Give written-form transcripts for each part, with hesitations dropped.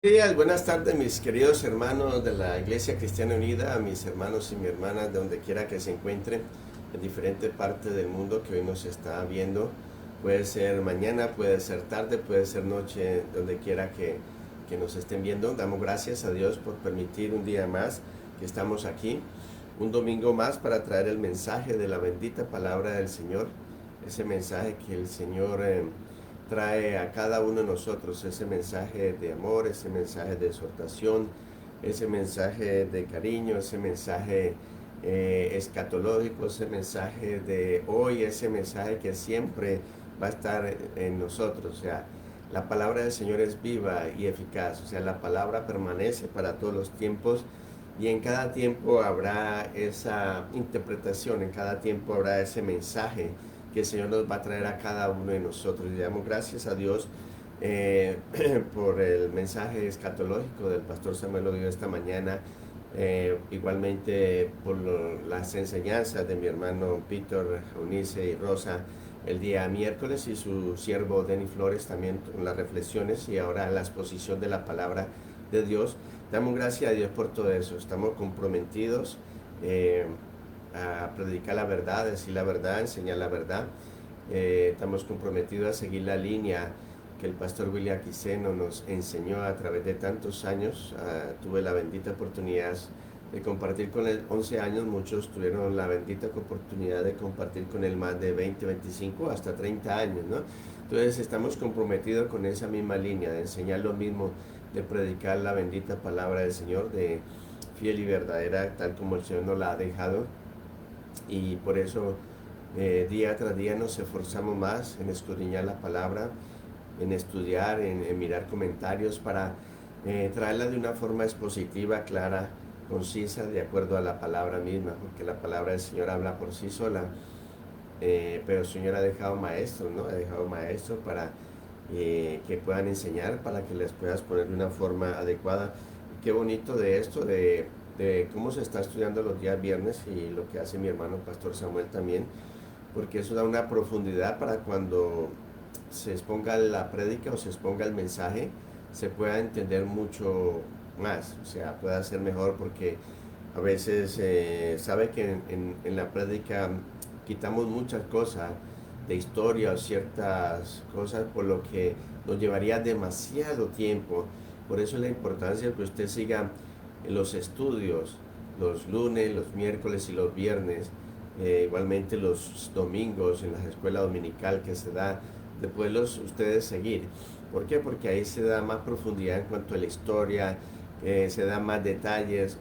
Días, buenas tardes mis queridos hermanos de la Iglesia Cristiana Unida, a mis hermanos y mis hermanas de donde quiera que se encuentren en diferentes partes del mundo que hoy nos está viendo. Puede ser mañana, puede ser tarde, puede ser noche, donde quiera que nos estén viendo. Damos gracias a Dios por permitir un día más que estamos aquí, un domingo más para traer el mensaje de la bendita palabra del Señor, ese mensaje que el Señor trae a cada uno de nosotros, ese mensaje de amor, ese mensaje de exhortación, ese mensaje de cariño, ese mensaje escatológico, ese mensaje de hoy, ese mensaje que siempre va a estar en nosotros. O sea, la palabra del Señor es viva y eficaz, o sea, la palabra permanece para todos los tiempos y en cada tiempo habrá esa interpretación, en cada tiempo habrá ese mensaje que el Señor nos va a traer a cada uno de nosotros. Y le damos gracias a Dios eh, por el mensaje escatológico del pastor Samuel Odio esta mañana, igualmente por las enseñanzas de mi hermano Víctor, Eunice y Rosa el día miércoles, y su siervo Denny Flores también con las reflexiones y ahora la exposición de la palabra de Dios. Damos gracias a Dios por todo eso. Estamos comprometidos a predicar la verdad, a decir la verdad, a enseñar la verdad. Estamos comprometidos a seguir la línea que el pastor William Quiseno nos enseñó a través de tantos años. Tuve la bendita oportunidad de compartir con él 11 años, muchos tuvieron la bendita oportunidad de compartir con él más de 20, 25, hasta 30 años, ¿no? Entonces estamos comprometidos con esa misma línea, de enseñar lo mismo, de predicar la bendita palabra del Señor, de fiel y verdadera, tal como el Señor nos la ha dejado. Y por eso día tras día nos esforzamos más en escudriñar la palabra, en estudiar, en mirar comentarios para traerla de una forma expositiva, clara, concisa, de acuerdo a la palabra misma, porque la palabra del Señor habla por sí sola. Pero el Señor ha dejado maestros, ¿no? Ha dejado maestros para que puedan enseñar, para que les puedas poner de una forma adecuada. Y qué bonito de esto, de cómo se está estudiando los días viernes, y lo que hace mi hermano Pastor Samuel también, porque eso da una profundidad para cuando se exponga la prédica o se exponga el mensaje, se pueda entender mucho más, o sea, pueda ser mejor, porque a veces sabe que en la prédica quitamos muchas cosas de historia o ciertas cosas, por lo que nos llevaría demasiado tiempo. Por eso la importancia de que usted siga los estudios los lunes, los miércoles y los viernes, igualmente los domingos en la escuela dominical que se da, de poderlos ustedes seguir. ¿Por qué? Porque ahí se da más profundidad en cuanto a la historia, se da más detalles.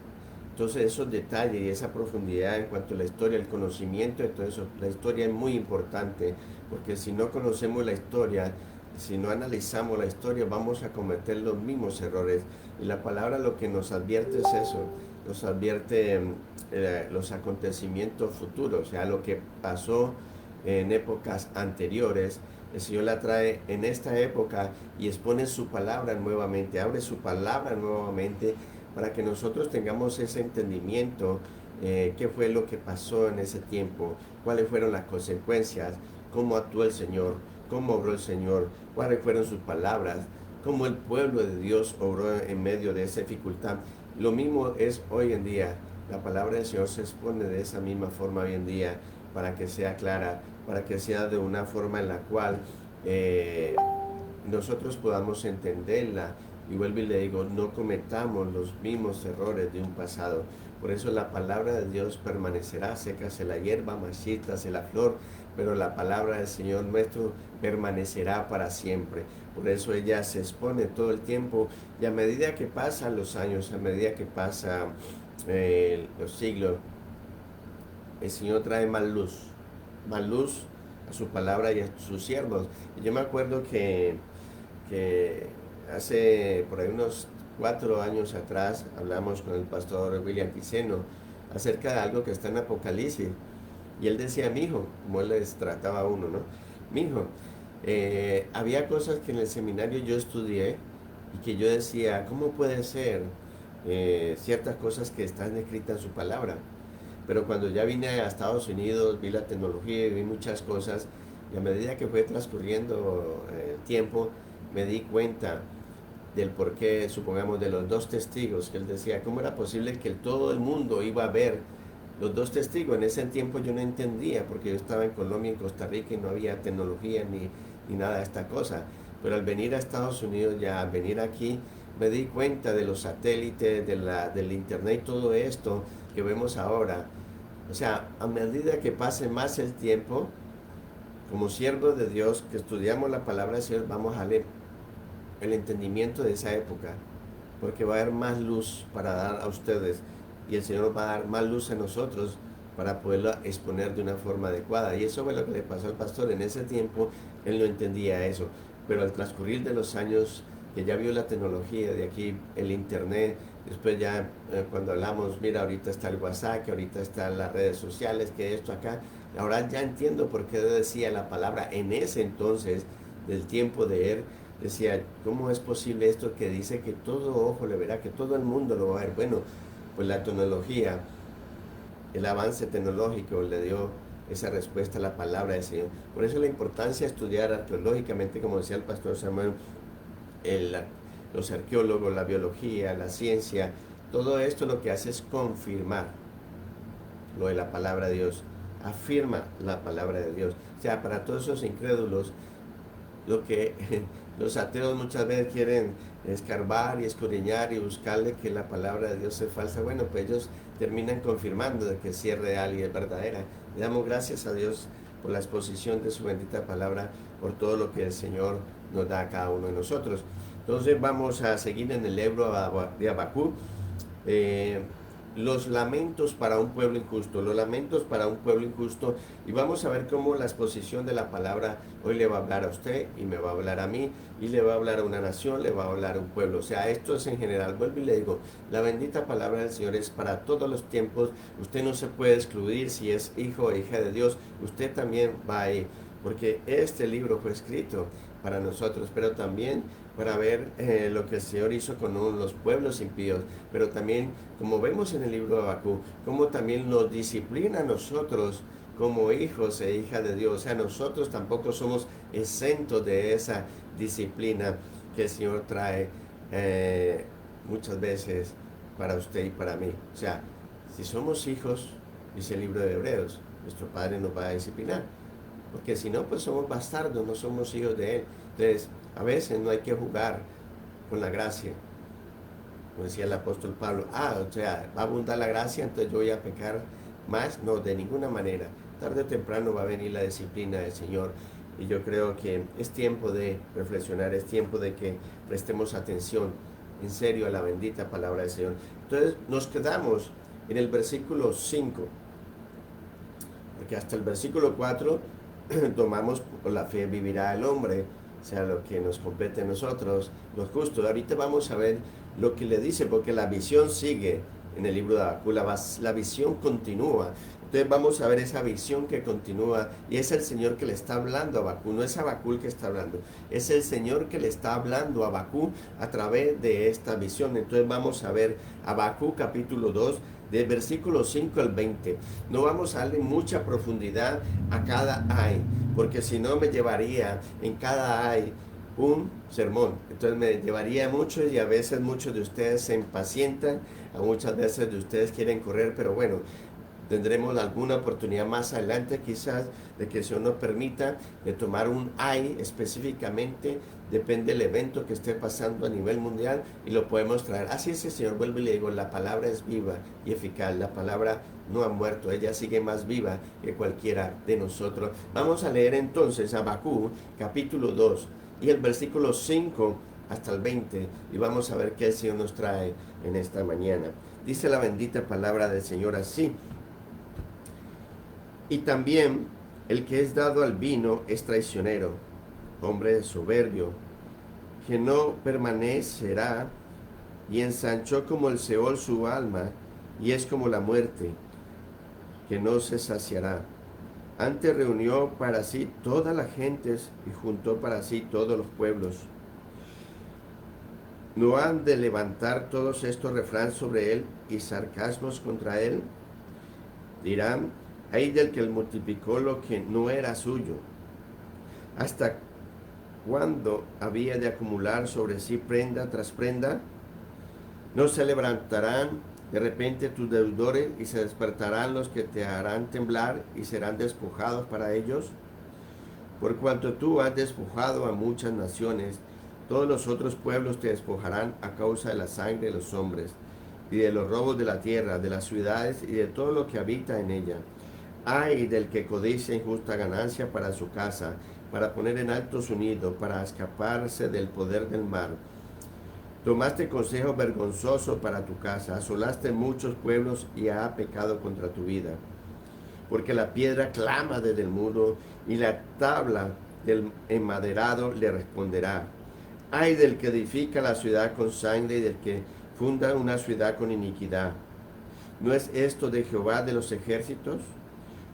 Entonces esos detalles y esa profundidad en cuanto a la historia, el conocimiento de todo eso, la historia es muy importante, porque si no conocemos la historia, si no analizamos la historia, vamos a cometer los mismos errores. Y la palabra lo que nos advierte es eso, nos advierte los acontecimientos futuros, o sea, lo que pasó en épocas anteriores. El Señor la trae en esta época y expone su palabra nuevamente, abre su palabra nuevamente, para que nosotros tengamos ese entendimiento, qué fue lo que pasó en ese tiempo, cuáles fueron las consecuencias, cómo actuó el Señor, cómo obró el Señor, cuáles fueron sus palabras, cómo el pueblo de Dios obró en medio de esa dificultad. Lo mismo es hoy en día. La palabra del Señor se expone de esa misma forma hoy en día, para que sea clara, para que sea de una forma en la cual nosotros podamos entenderla. Y vuelvo y le digo, no cometamos los mismos errores de un pasado. Por eso la palabra de Dios permanecerá, sécase la hierba, marchítase la flor, pero la palabra del Señor nuestro permanecerá para siempre. Por eso ella se expone todo el tiempo, y a medida que pasan los años, a medida que pasan los siglos, el Señor trae más luz a su palabra y a sus siervos. Y yo me acuerdo que hace por ahí unos 4 años atrás hablamos con el pastor William Quiseno acerca de algo que está en Apocalipsis. Y él decía, mijo, como él les trataba a uno, ¿no? Mijo, había cosas que en el seminario yo estudié y que yo decía, ¿cómo puede ser ciertas cosas que están escritas en su palabra? Pero cuando ya vine a Estados Unidos, vi la tecnología y vi muchas cosas, y a medida que fue transcurriendo el tiempo, me di cuenta del porqué, supongamos, de los dos testigos, que él decía, ¿cómo era posible que todo el mundo iba a ver los dos testigos? En ese tiempo yo no entendía, porque yo estaba en Colombia, en Costa Rica, y no había tecnología ni nada de esta cosa. Pero al venir a Estados Unidos, ya al venir aquí, me di cuenta de los satélites, del internet y todo esto que vemos ahora. O sea, a medida que pase más el tiempo, como siervos de Dios, que estudiamos la palabra del Señor, vamos a leer el entendimiento de esa época, porque va a haber más luz para dar a ustedes y el Señor va a dar más luz a nosotros para poderla exponer de una forma adecuada. Y eso fue lo que le pasó al pastor. En ese tiempo él no entendía eso, pero al transcurrir de los años que ya vio la tecnología de aquí, el internet, después ya cuando hablamos, mira, ahorita está el WhatsApp, que ahorita están las redes sociales, que esto acá, ahora ya entiendo por qué decía la palabra en ese entonces del tiempo de él. Decía, ¿cómo es posible esto que dice que todo ojo le verá, que todo el mundo lo va a ver? Bueno, pues la tecnología, el avance tecnológico le dio esa respuesta a la palabra del Señor. Por eso la importancia de estudiar arqueológicamente, como decía el pastor Samuel, el, los arqueólogos, la biología, la ciencia, todo esto lo que hace es confirmar lo de la palabra de Dios, afirma la palabra de Dios. O sea, para todos esos incrédulos, lo que los ateos muchas veces quieren escarbar y escudriñar y buscarle que la palabra de Dios es falsa, bueno, pues ellos terminan confirmando de que sí es real y es verdadera. Le damos gracias a Dios por la exposición de su bendita palabra, por todo lo que el Señor nos da a cada uno de nosotros. Entonces vamos a seguir en el libro de Habacuc. Los lamentos para un pueblo injusto, los lamentos para un pueblo injusto, y vamos a ver cómo la exposición de la palabra hoy le va a hablar a usted y me va a hablar a mí y le va a hablar a una nación, le va a hablar a un pueblo. O sea, esto es en general. Vuelvo y le digo, la bendita palabra del Señor es para todos los tiempos. Usted no se puede excluir si es hijo o hija de Dios, usted también va ahí, porque este libro fue escrito para nosotros, pero también para ver lo que el Señor hizo con los pueblos impíos, pero también, como vemos en el libro de Habacuc, como también nos disciplina a nosotros como hijos e hijas de Dios. O sea, nosotros tampoco somos exentos de esa disciplina que el Señor trae muchas veces para usted y para mí. O sea, si somos hijos, dice el libro de Hebreos, nuestro Padre nos va a disciplinar, porque si no, pues somos bastardos, no somos hijos de Él. Entonces, a veces no hay que jugar con la gracia. Como decía el apóstol Pablo, o sea, va a abundar la gracia, entonces yo voy a pecar más. No, de ninguna manera. Tarde o temprano va a venir la disciplina del Señor. Y yo creo que es tiempo de reflexionar, es tiempo de que prestemos atención en serio a la bendita palabra del Señor. Entonces nos quedamos en el versículo 5, porque hasta el versículo 4 tomamos por la fe vivirá el hombre, o sea, lo que nos compete a nosotros, los justos. Ahorita vamos a ver lo que le dice, porque la visión sigue en el libro de Habacuc, la visión continúa. Entonces vamos a ver esa visión que continúa, y es el Señor que le está hablando a Habacuc, no es Habacuc que está hablando, es el Señor que le está hablando a Habacuc a través de esta visión. Entonces vamos a ver Habacuc capítulo 2, del versículo 5 al 20. No vamos a darle mucha profundidad a cada ay, porque si no me llevaría en cada ay un sermón. Entonces me llevaría mucho, y a veces muchos de ustedes se impacientan, a muchas veces de ustedes quieren correr, pero bueno, tendremos alguna oportunidad más adelante quizás de que el Señor nos permita de tomar un ay específicamente, depende del evento que esté pasando a nivel mundial, y lo podemos traer. Así es, el Señor. Vuelve y le digo, la palabra es viva y eficaz, la palabra no ha muerto, ella sigue más viva que cualquiera de nosotros. Vamos a leer entonces Habacuc capítulo 2 y el versículo 5 hasta el 20, y vamos a ver qué el Señor nos trae en esta mañana. Dice la bendita palabra del Señor así: y también el que es dado al vino es traicionero, hombre soberbio, que no permanecerá, y ensanchó como el Seol su alma, y es como la muerte, que no se saciará. Antes reunió para sí todas las gentes, y juntó para sí todos los pueblos. ¿No han de levantar todos estos refranes sobre él y sarcasmos contra él? Dirán: ay del que multiplicó lo que no era suyo, hasta cuando había de acumular sobre sí prenda tras prenda? ¿No se levantarán de repente tus deudores y se despertarán los que te harán temblar y serán despojados para ellos? Por cuanto tú has despojado a muchas naciones, todos los otros pueblos te despojarán a causa de la sangre de los hombres, y de los robos de la tierra, de las ciudades y de todo lo que habita en ella. Ay del que codicia injusta ganancia para su casa, para poner en alto su nido, para escaparse del poder del mar. Tomaste consejo vergonzoso para tu casa, asolaste muchos pueblos y ha pecado contra tu vida. Porque la piedra clama desde el muro y la tabla del enmaderado le responderá. Ay del que edifica la ciudad con sangre y del que funda una ciudad con iniquidad. ¿No es esto de Jehová de los ejércitos?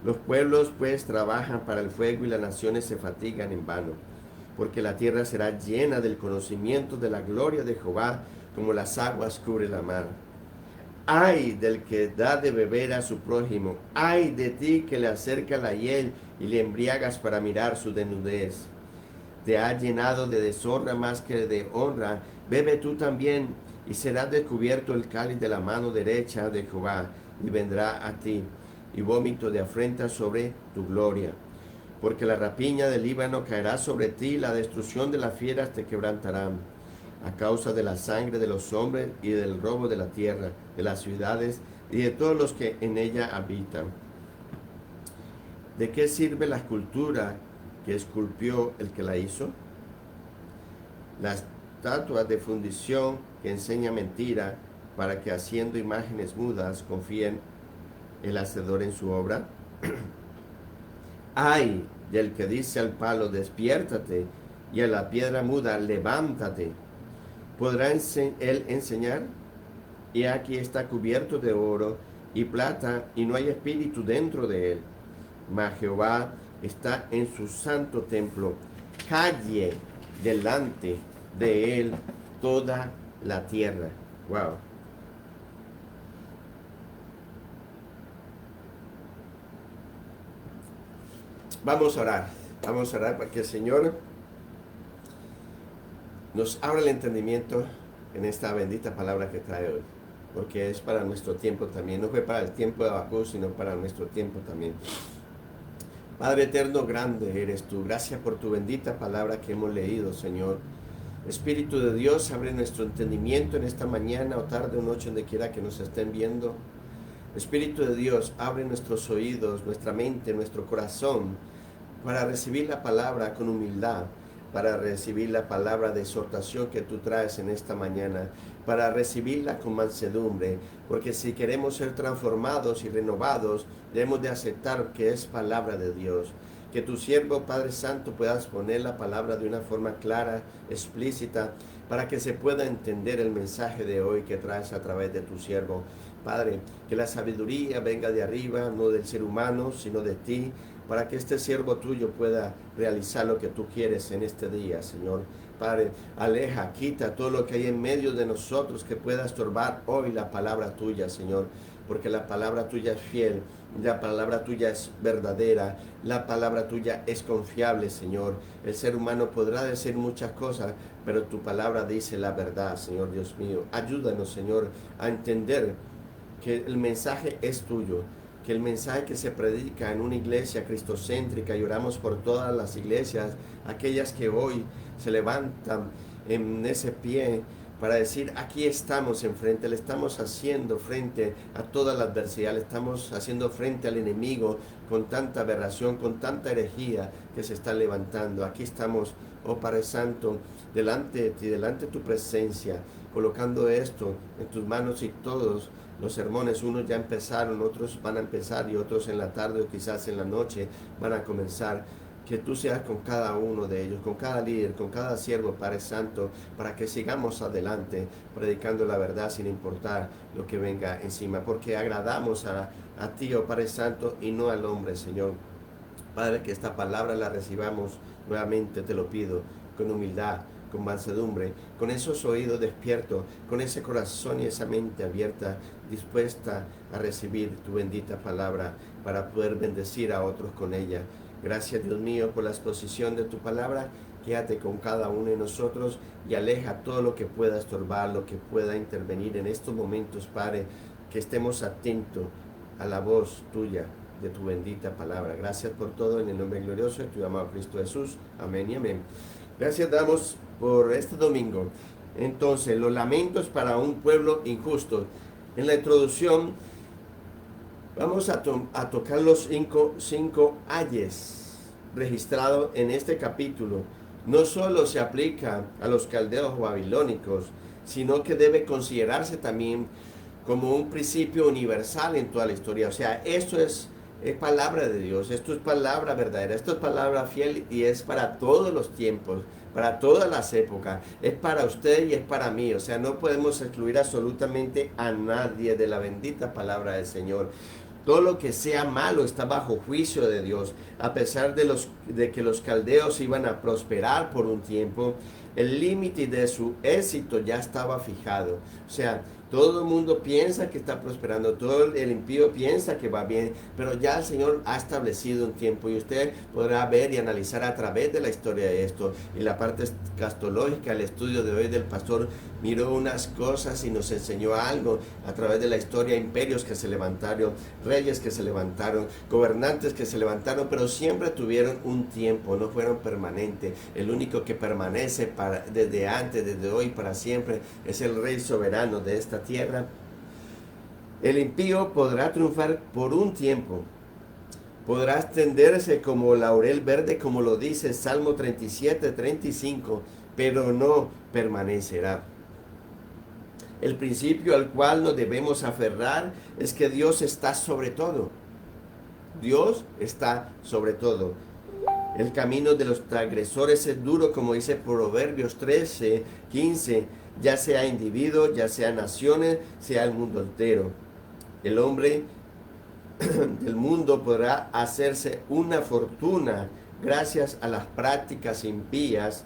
Los pueblos pues trabajan para el fuego y las naciones se fatigan en vano, porque la tierra será llena del conocimiento de la gloria de Jehová, como las aguas cubre la mar. Ay del que da de beber a su prójimo, ay de ti que le acerca la hiel y le embriagas para mirar su desnudez. Te ha llenado de deshonra más que de honra, bebe tú también, y será descubierto el cáliz de la mano derecha de Jehová, y vendrá a ti, y vómito de afrenta sobre tu gloria. Porque la rapiña del Líbano caerá sobre ti, la destrucción de las fieras te quebrantarán, a causa de la sangre de los hombres y del robo de la tierra, de las ciudades y de todos los que en ella habitan. ¿De qué sirve la escultura que esculpió el que la hizo? Las estatuas de fundición que enseña mentira, para que haciendo imágenes mudas confíen el hacedor en su obra. Ay del que dice al palo, despiértate, y a la piedra muda, levántate. ¿Podrá él enseñar? Y aquí está cubierto de oro y plata, y no hay espíritu dentro de él. Mas Jehová está en su santo templo. Calle delante de él toda la tierra. Wow. Vamos a orar para que el Señor nos abra el entendimiento en esta bendita palabra que trae hoy, porque es para nuestro tiempo también. No fue para el tiempo de Habacuc, sino para nuestro tiempo también. Padre eterno, grande eres tú. Gracias por tu bendita palabra que hemos leído, Señor. Espíritu de Dios, abre nuestro entendimiento en esta mañana o tarde o noche, donde quiera que nos estén viendo. Espíritu de Dios, abre nuestros oídos, nuestra mente, nuestro corazón, para recibir la palabra con humildad, para recibir la palabra de exhortación que tú traes en esta mañana, para recibirla con mansedumbre, porque si queremos ser transformados y renovados, debemos de aceptar que es palabra de Dios. Que tu siervo, Padre Santo, puedas poner la palabra de una forma clara, explícita, para que se pueda entender el mensaje de hoy que traes a través de tu siervo. Padre, que la sabiduría venga de arriba, no del ser humano, sino de ti, para que este siervo tuyo pueda realizar lo que tú quieres en este día, Señor. Padre, aleja, quita todo lo que hay en medio de nosotros que pueda estorbar hoy la palabra tuya, Señor, porque la palabra tuya es fiel, la palabra tuya es verdadera, la palabra tuya es confiable, Señor. El ser humano podrá decir muchas cosas, pero tu palabra dice la verdad, Señor Dios mío. Ayúdanos, Señor, a entender que el mensaje es tuyo, que el mensaje que se predica en una iglesia cristocéntrica, y oramos por todas las iglesias, aquellas que hoy se levantan en ese pie para decir, aquí estamos enfrente, le estamos haciendo frente a toda la adversidad, le estamos haciendo frente al enemigo con tanta aberración, con tanta herejía que se está levantando. Aquí estamos, oh Padre Santo, delante de ti, delante de tu presencia, colocando esto en tus manos, y todos los sermones, unos ya empezaron, otros van a empezar, y otros en la tarde o quizás en la noche van a comenzar. Que tú seas con cada uno de ellos, con cada líder, con cada siervo, Padre Santo, para que sigamos adelante predicando la verdad sin importar lo que venga encima, porque agradamos a ti, oh Padre Santo, y no al hombre, Señor. Padre, que esta palabra la recibamos nuevamente, te lo pido, con humildad, con mansedumbre, con esos oídos despiertos, con ese corazón y esa mente abierta, dispuesta a recibir tu bendita palabra para poder bendecir a otros con ella. Gracias, Dios mío, por la exposición de tu palabra. Quédate con cada uno de nosotros y aleja todo lo que pueda estorbar, lo que pueda intervenir en estos momentos, Padre, que estemos atentos a la voz tuya, de tu bendita palabra. Gracias por todo en el nombre glorioso de tu amado Cristo Jesús. Amén y amén. Gracias damos por este domingo. Entonces, los lamentos para un pueblo injusto. En la introducción vamos a tocar los cinco ayes registrados en este capítulo. No solo se aplica a los caldeos babilónicos, sino que debe considerarse también como un principio universal en toda la historia. O sea, esto es palabra de Dios, esto es palabra verdadera, esto es palabra fiel y es para todos los tiempos, para todas las épocas, es para usted y es para mí. O sea, no podemos excluir absolutamente a nadie de la bendita palabra del Señor. Todo lo que sea malo está bajo juicio de Dios. A pesar de que los caldeos iban a prosperar por un tiempo, el límite de su éxito ya estaba fijado. O sea, todo el mundo piensa que está prosperando, todo el impío piensa que va bien, pero ya el Señor ha establecido un tiempo y usted podrá ver y analizar a través de la historia de esto. Y la parte escatológica, el estudio de hoy del pastor miró unas cosas y nos enseñó algo a través de la historia, imperios que se levantaron, reyes que se levantaron, gobernantes que se levantaron, pero siempre tuvieron un tiempo, no fueron permanentes. El único que permanece desde antes, desde hoy, para siempre, es el Rey soberano de esta tierra. El impío podrá triunfar por un tiempo, podrá extenderse como laurel verde, como lo dice Salmo 37, 35, pero no permanecerá. El principio al cual nos debemos aferrar es que Dios está sobre todo. Dios está sobre todo. El camino de los transgresores es duro, como dice Proverbios 13, 15, ya sea individuo, ya sea naciones, sea el mundo entero. El hombre del mundo podrá hacerse una fortuna gracias a las prácticas impías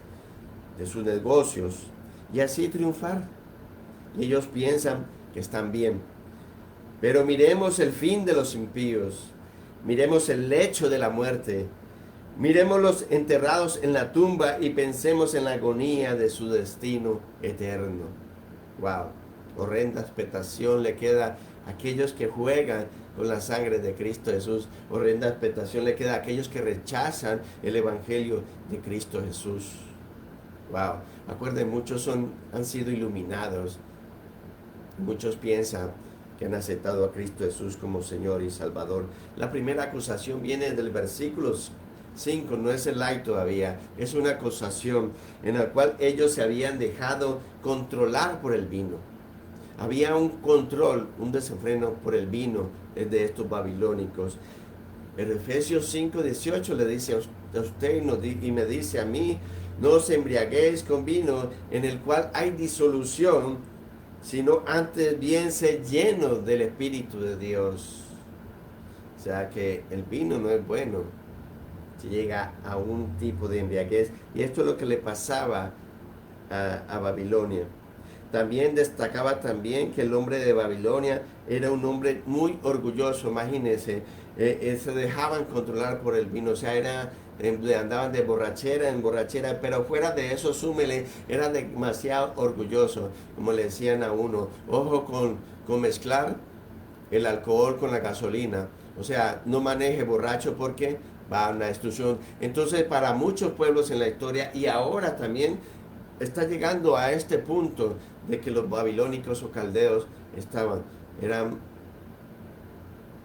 de sus negocios y así triunfar. Y ellos piensan que están bien. Pero miremos el fin de los impíos, miremos el lecho de la muerte, miremoslos enterrados en la tumba y pensemos en la agonía de su destino eterno. Wow, horrenda expectación le queda a aquellos que juegan con la sangre de Cristo Jesús. Horrenda expectación le queda a aquellos que rechazan el evangelio de Cristo Jesús. Wow, acuerden, muchos han sido iluminados. Muchos piensan que han aceptado a Cristo Jesús como Señor y Salvador. La primera acusación viene del versículo 5, no es el like todavía, es una acusación en la cual ellos se habían dejado controlar por el vino. Había un control, un desenfreno por el vino de estos babilónicos. En Efesios 5, 18 le dice a usted y me dice a mí, no os embriaguéis con vino en el cual hay disolución, sino antes bien ser lleno del Espíritu de Dios. O sea que el vino no es bueno si llega a un tipo de embriaguez. Y esto es lo que le pasaba a Babilonia. También destacaba también que el hombre de Babilonia era un hombre muy orgulloso. Imagínense, se dejaban controlar por el vino. O sea, andaban de borrachera en borrachera, pero fuera de eso, súmele, eran demasiado orgullosos, como le decían a uno, ojo con mezclar el alcohol con la gasolina. O sea, no maneje borracho porque va a una destrucción. Entonces, para muchos pueblos en la historia, y ahora también está llegando a este punto de que los babilónicos o caldeos eran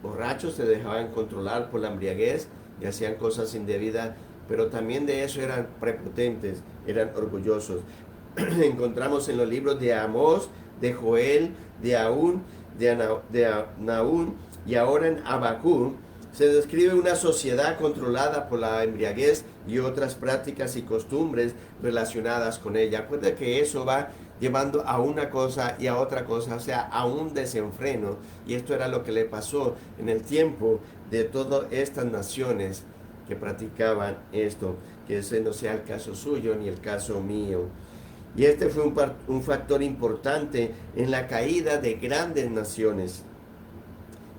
borrachos, se dejaban controlar por la embriaguez y hacían cosas indebidas, pero también de eso eran prepotentes, eran orgullosos. Encontramos en los libros de Amós, de Joel, de Nahum y ahora en Habacuc se describe una sociedad controlada por la embriaguez y otras prácticas y costumbres relacionadas con ella. Acuérdate que eso va llevando a una cosa y a otra cosa, o sea, a un desenfreno. Y esto era lo que le pasó en el tiempo de todas estas naciones que practicaban esto. Que ese no sea el caso suyo ni el caso mío. Y este fue un factor importante en la caída de grandes naciones.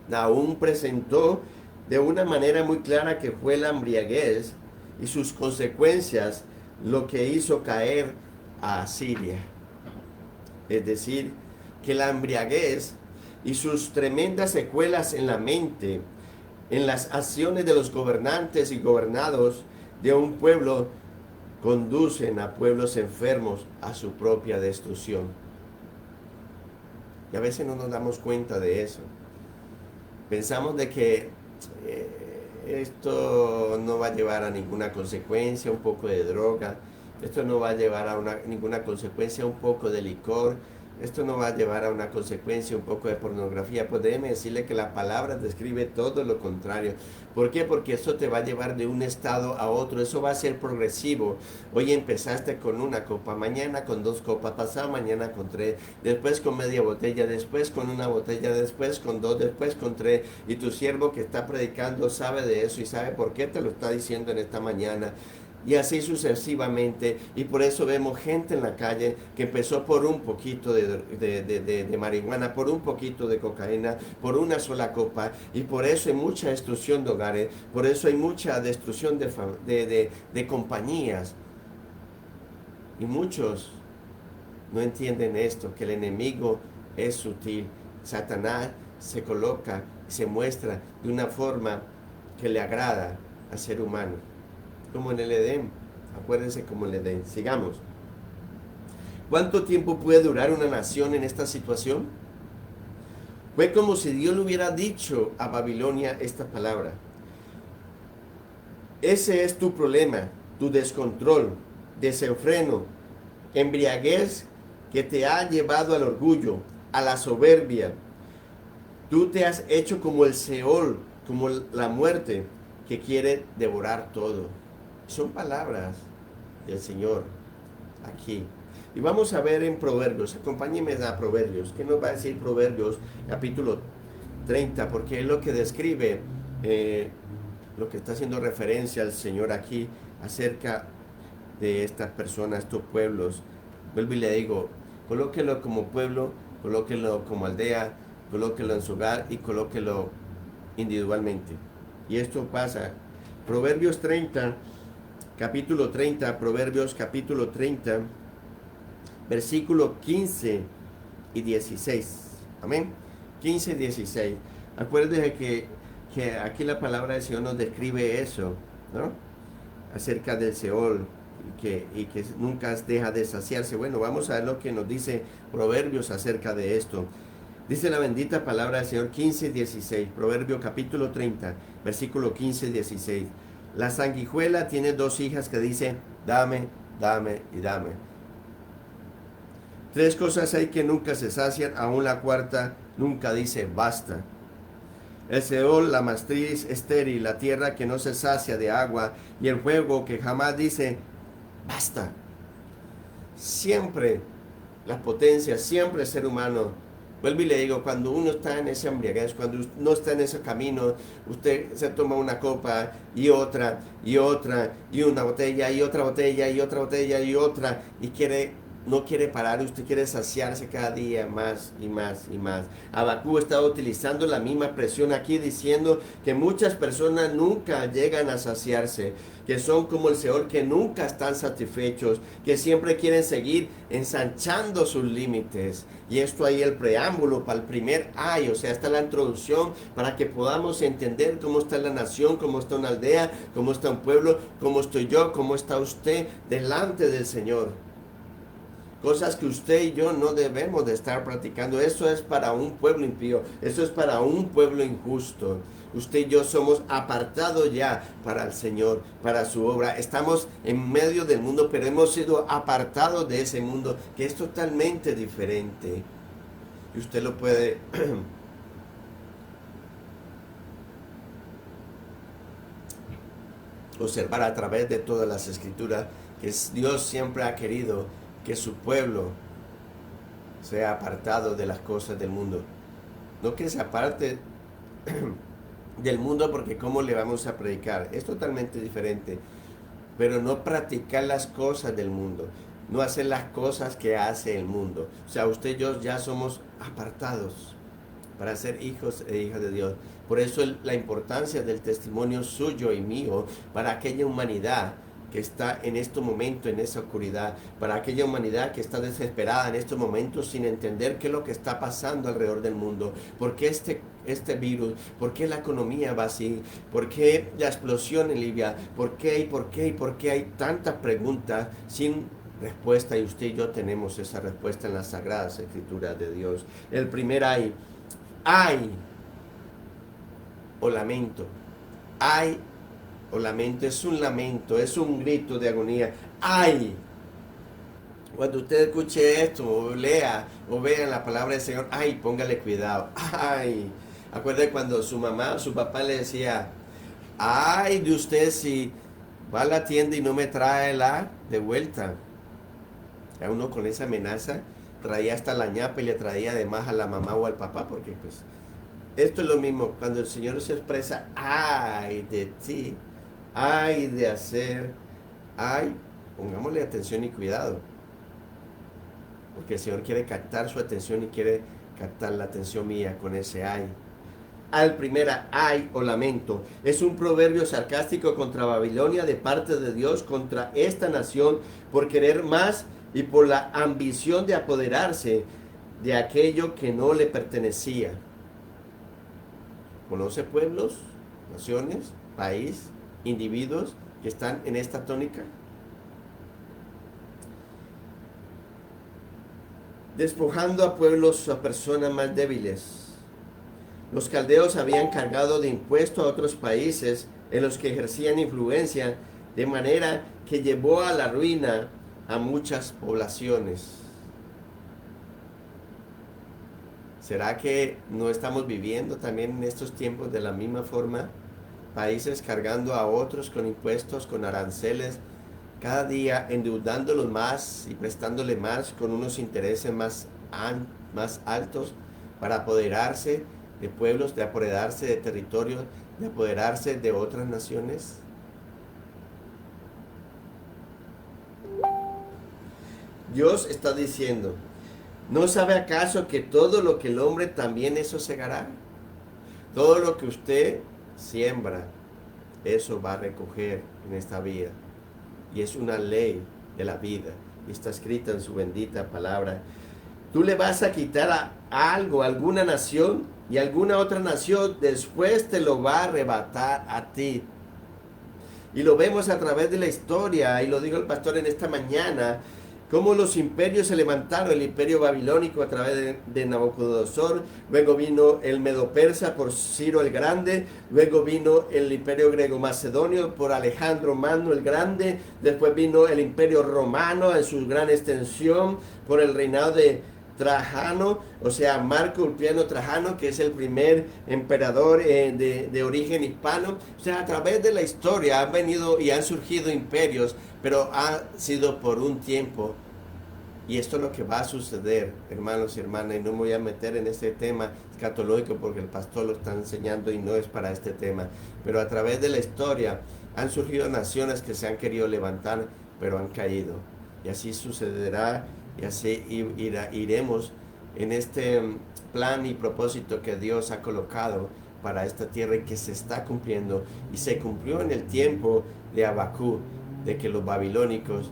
Nahum presentó de una manera muy clara que fue la embriaguez y sus consecuencias lo que hizo caer a Asiria. Es decir, que la embriaguez y sus tremendas secuelas en la mente, en las acciones de los gobernantes y gobernados de un pueblo, conducen a pueblos enfermos a su propia destrucción. Y a veces no nos damos cuenta de eso. Pensamos de que esto no va a llevar a ninguna consecuencia, un poco de droga, esto no va a llevar a ninguna consecuencia, un poco de licor, esto no va a llevar a una consecuencia, un poco de pornografía. Pues déjeme decirle que la palabra describe todo lo contrario. ¿Por qué? Porque eso te va a llevar de un estado a otro, eso va a ser progresivo. Hoy empezaste con una copa, mañana con 2 copas, pasado mañana con 3, después con media botella, después con una botella, después con 2, después con 3. Y tu siervo que está predicando sabe de eso y sabe por qué te lo está diciendo en esta mañana. Y así sucesivamente, y por eso vemos gente en la calle que empezó por un poquito de marihuana, por un poquito de cocaína, por una sola copa, y por eso hay mucha destrucción de hogares, por eso hay mucha destrucción de compañías. Y muchos no entienden esto, que el enemigo es sutil. Satanás se coloca, se muestra de una forma que le agrada al ser humano. Como en el Edén, acuérdense como en el Edén. Sigamos. ¿Cuánto tiempo puede durar una nación en esta situación? Fue como si Dios le hubiera dicho a Babilonia esta palabra. Ese es tu problema, tu descontrol, desenfreno, embriaguez que te ha llevado al orgullo, a la soberbia. Tú te has hecho como el Seol, como la muerte que quiere devorar todo. Son palabras del Señor aquí. Y vamos a ver en Proverbios, acompáñenme a Proverbios. ¿Qué nos va a decir Proverbios capítulo 30? Porque es lo que describe, lo que está haciendo referencia al Señor aquí acerca de estas personas, estos pueblos. Vuelvo y le digo, colóquelo como pueblo, colóquelo como aldea, colóquelo en su hogar y colóquelo individualmente. Y esto pasa. Proverbios 30, capítulo 30, Proverbios capítulo 30, versículo 15 y 16. Amén. 15 y 16. Acuérdense que aquí la palabra del Señor nos describe eso, ¿no? Acerca del Seol y que nunca deja de saciarse. Bueno, vamos a ver lo que nos dice Proverbios acerca de esto. Dice la bendita palabra del Señor 15 y 16. Proverbio capítulo 30, versículo 15 y 16. La sanguijuela tiene 2 hijas que dicen, dame, dame y dame. 3 cosas hay que nunca se sacian, aún la cuarta nunca dice, basta. El Seol, la matriz estéril, la tierra que no se sacia de agua, y el fuego que jamás dice, basta. Siempre las potencias, siempre el ser humano. Vuelvo y le digo, cuando uno está en ese embriaguez, cuando no está en ese camino, usted se toma una copa y otra, y otra, y una botella, y otra botella, y otra botella, y otra, y no quiere parar, usted quiere saciarse cada día más y más y más. Abacú está utilizando la misma expresión aquí diciendo que muchas personas nunca llegan a saciarse, que son como el Seol, que nunca están satisfechos, que siempre quieren seguir ensanchando sus límites. Y esto ahí el preámbulo para el primer ay, o sea, está la introducción para que podamos entender cómo está la nación, cómo está una aldea, cómo está un pueblo, cómo estoy yo, cómo está usted delante del Señor. Cosas que usted y yo no debemos de estar practicando. Eso es para un pueblo impío. Eso es para un pueblo injusto. Usted y yo somos apartados ya para el Señor, para su obra. Estamos en medio del mundo, pero hemos sido apartados de ese mundo que es totalmente diferente. Y usted lo puede observar a través de todas las escrituras, que Dios siempre ha querido que su pueblo sea apartado de las cosas del mundo. No que se aparte del mundo, porque ¿cómo le vamos a predicar? Es totalmente diferente. Pero no practicar las cosas del mundo, no hacer las cosas que hace el mundo. O sea, usted y yo ya somos apartados para ser hijos e hijas de Dios. Por eso la importancia del testimonio suyo y mío para aquella humanidad que está en este momento, en esa oscuridad, para aquella humanidad que está desesperada en estos momentos sin entender qué es lo que está pasando alrededor del mundo, por qué este virus, por qué la economía va así, por qué la explosión en Libia, por qué y por qué y por qué hay tantas preguntas sin respuesta, y usted y yo tenemos esa respuesta en las Sagradas Escrituras de Dios. El primer ay o lamento, ay o lamento, es un lamento, es un grito de agonía. ¡Ay! Cuando usted escuche esto, o lea, o vea la palabra del Señor, ¡ay! Póngale cuidado. ¡Ay! Acuerde cuando su mamá o su papá le decía, ¡ay de usted si va a la tienda y no me trae la de vuelta! A uno con esa amenaza traía hasta la ñapa y le traía además a la mamá o al papá, porque pues esto es lo mismo. Cuando el Señor se expresa, ¡ay de ti! Hay de hacer, pongámosle atención y cuidado, porque el Señor quiere captar su atención y quiere captar la atención mía con ese ay. Al primera ay o lamento es un proverbio sarcástico contra Babilonia de parte de Dios contra esta nación por querer más y por la ambición de apoderarse de aquello que no le pertenecía. ¿Conoce pueblos, naciones, país, individuos que están en esta tónica? Despojando a pueblos, a personas más débiles. Los caldeos habían cargado de impuestos a otros países en los que ejercían influencia, de manera que llevó a la ruina a muchas poblaciones. ¿Será que no estamos viviendo también en estos tiempos de la misma forma? Países cargando a otros con impuestos, con aranceles, cada día endeudándolos más y prestándole más con unos intereses más altos para apoderarse de pueblos, de apoderarse de territorios, de apoderarse de otras naciones. Dios está diciendo, ¿no sabe acaso que todo lo que el hombre también eso segará? Todo lo que usted siembra, eso va a recoger en esta vida. Y es una ley de la vida. Y está escrita en su bendita palabra. Tú le vas a quitar a algo, a alguna nación, y alguna otra nación después te lo va a arrebatar a ti. Y lo vemos a través de la historia, y lo dijo el pastor en esta mañana, cómo los imperios se levantaron, el imperio babilónico a través de Nabucodonosor, luego vino el Medo-Persa por Ciro el Grande, luego vino el imperio griego-macedonio por Alejandro Magno el Grande, después vino el imperio romano en su gran extensión por el reinado de Trajano, o sea, Marco Ulpiano Trajano, que es el primer emperador de origen hispano. O sea, a través de la historia han venido y han surgido imperios, pero ha sido por un tiempo. Y esto es lo que va a suceder, hermanos y hermanas, y no me voy a meter en este tema escatológico porque el pastor lo está enseñando y no es para este tema. Pero a través de la historia han surgido naciones que se han querido levantar, pero han caído. Y así sucederá. Y así iremos en este plan y propósito que Dios ha colocado para esta tierra y que se está cumpliendo. Y se cumplió en el tiempo de Habacuc, de que los babilónicos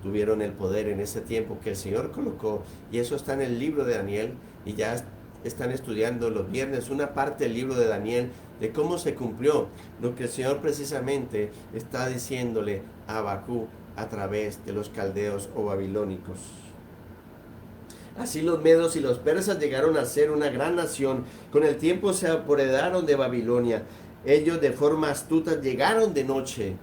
tuvieron el poder en ese tiempo que el Señor colocó. Y eso está en el libro de Daniel. Y ya están estudiando los viernes una parte del libro de Daniel de cómo se cumplió lo que el Señor precisamente está diciéndole a Habacuc a través de los caldeos o babilónicos. Así los medos y los persas llegaron a ser una gran nación. Con el tiempo se apoderaron de Babilonia. Ellos de forma astuta llegaron de noche.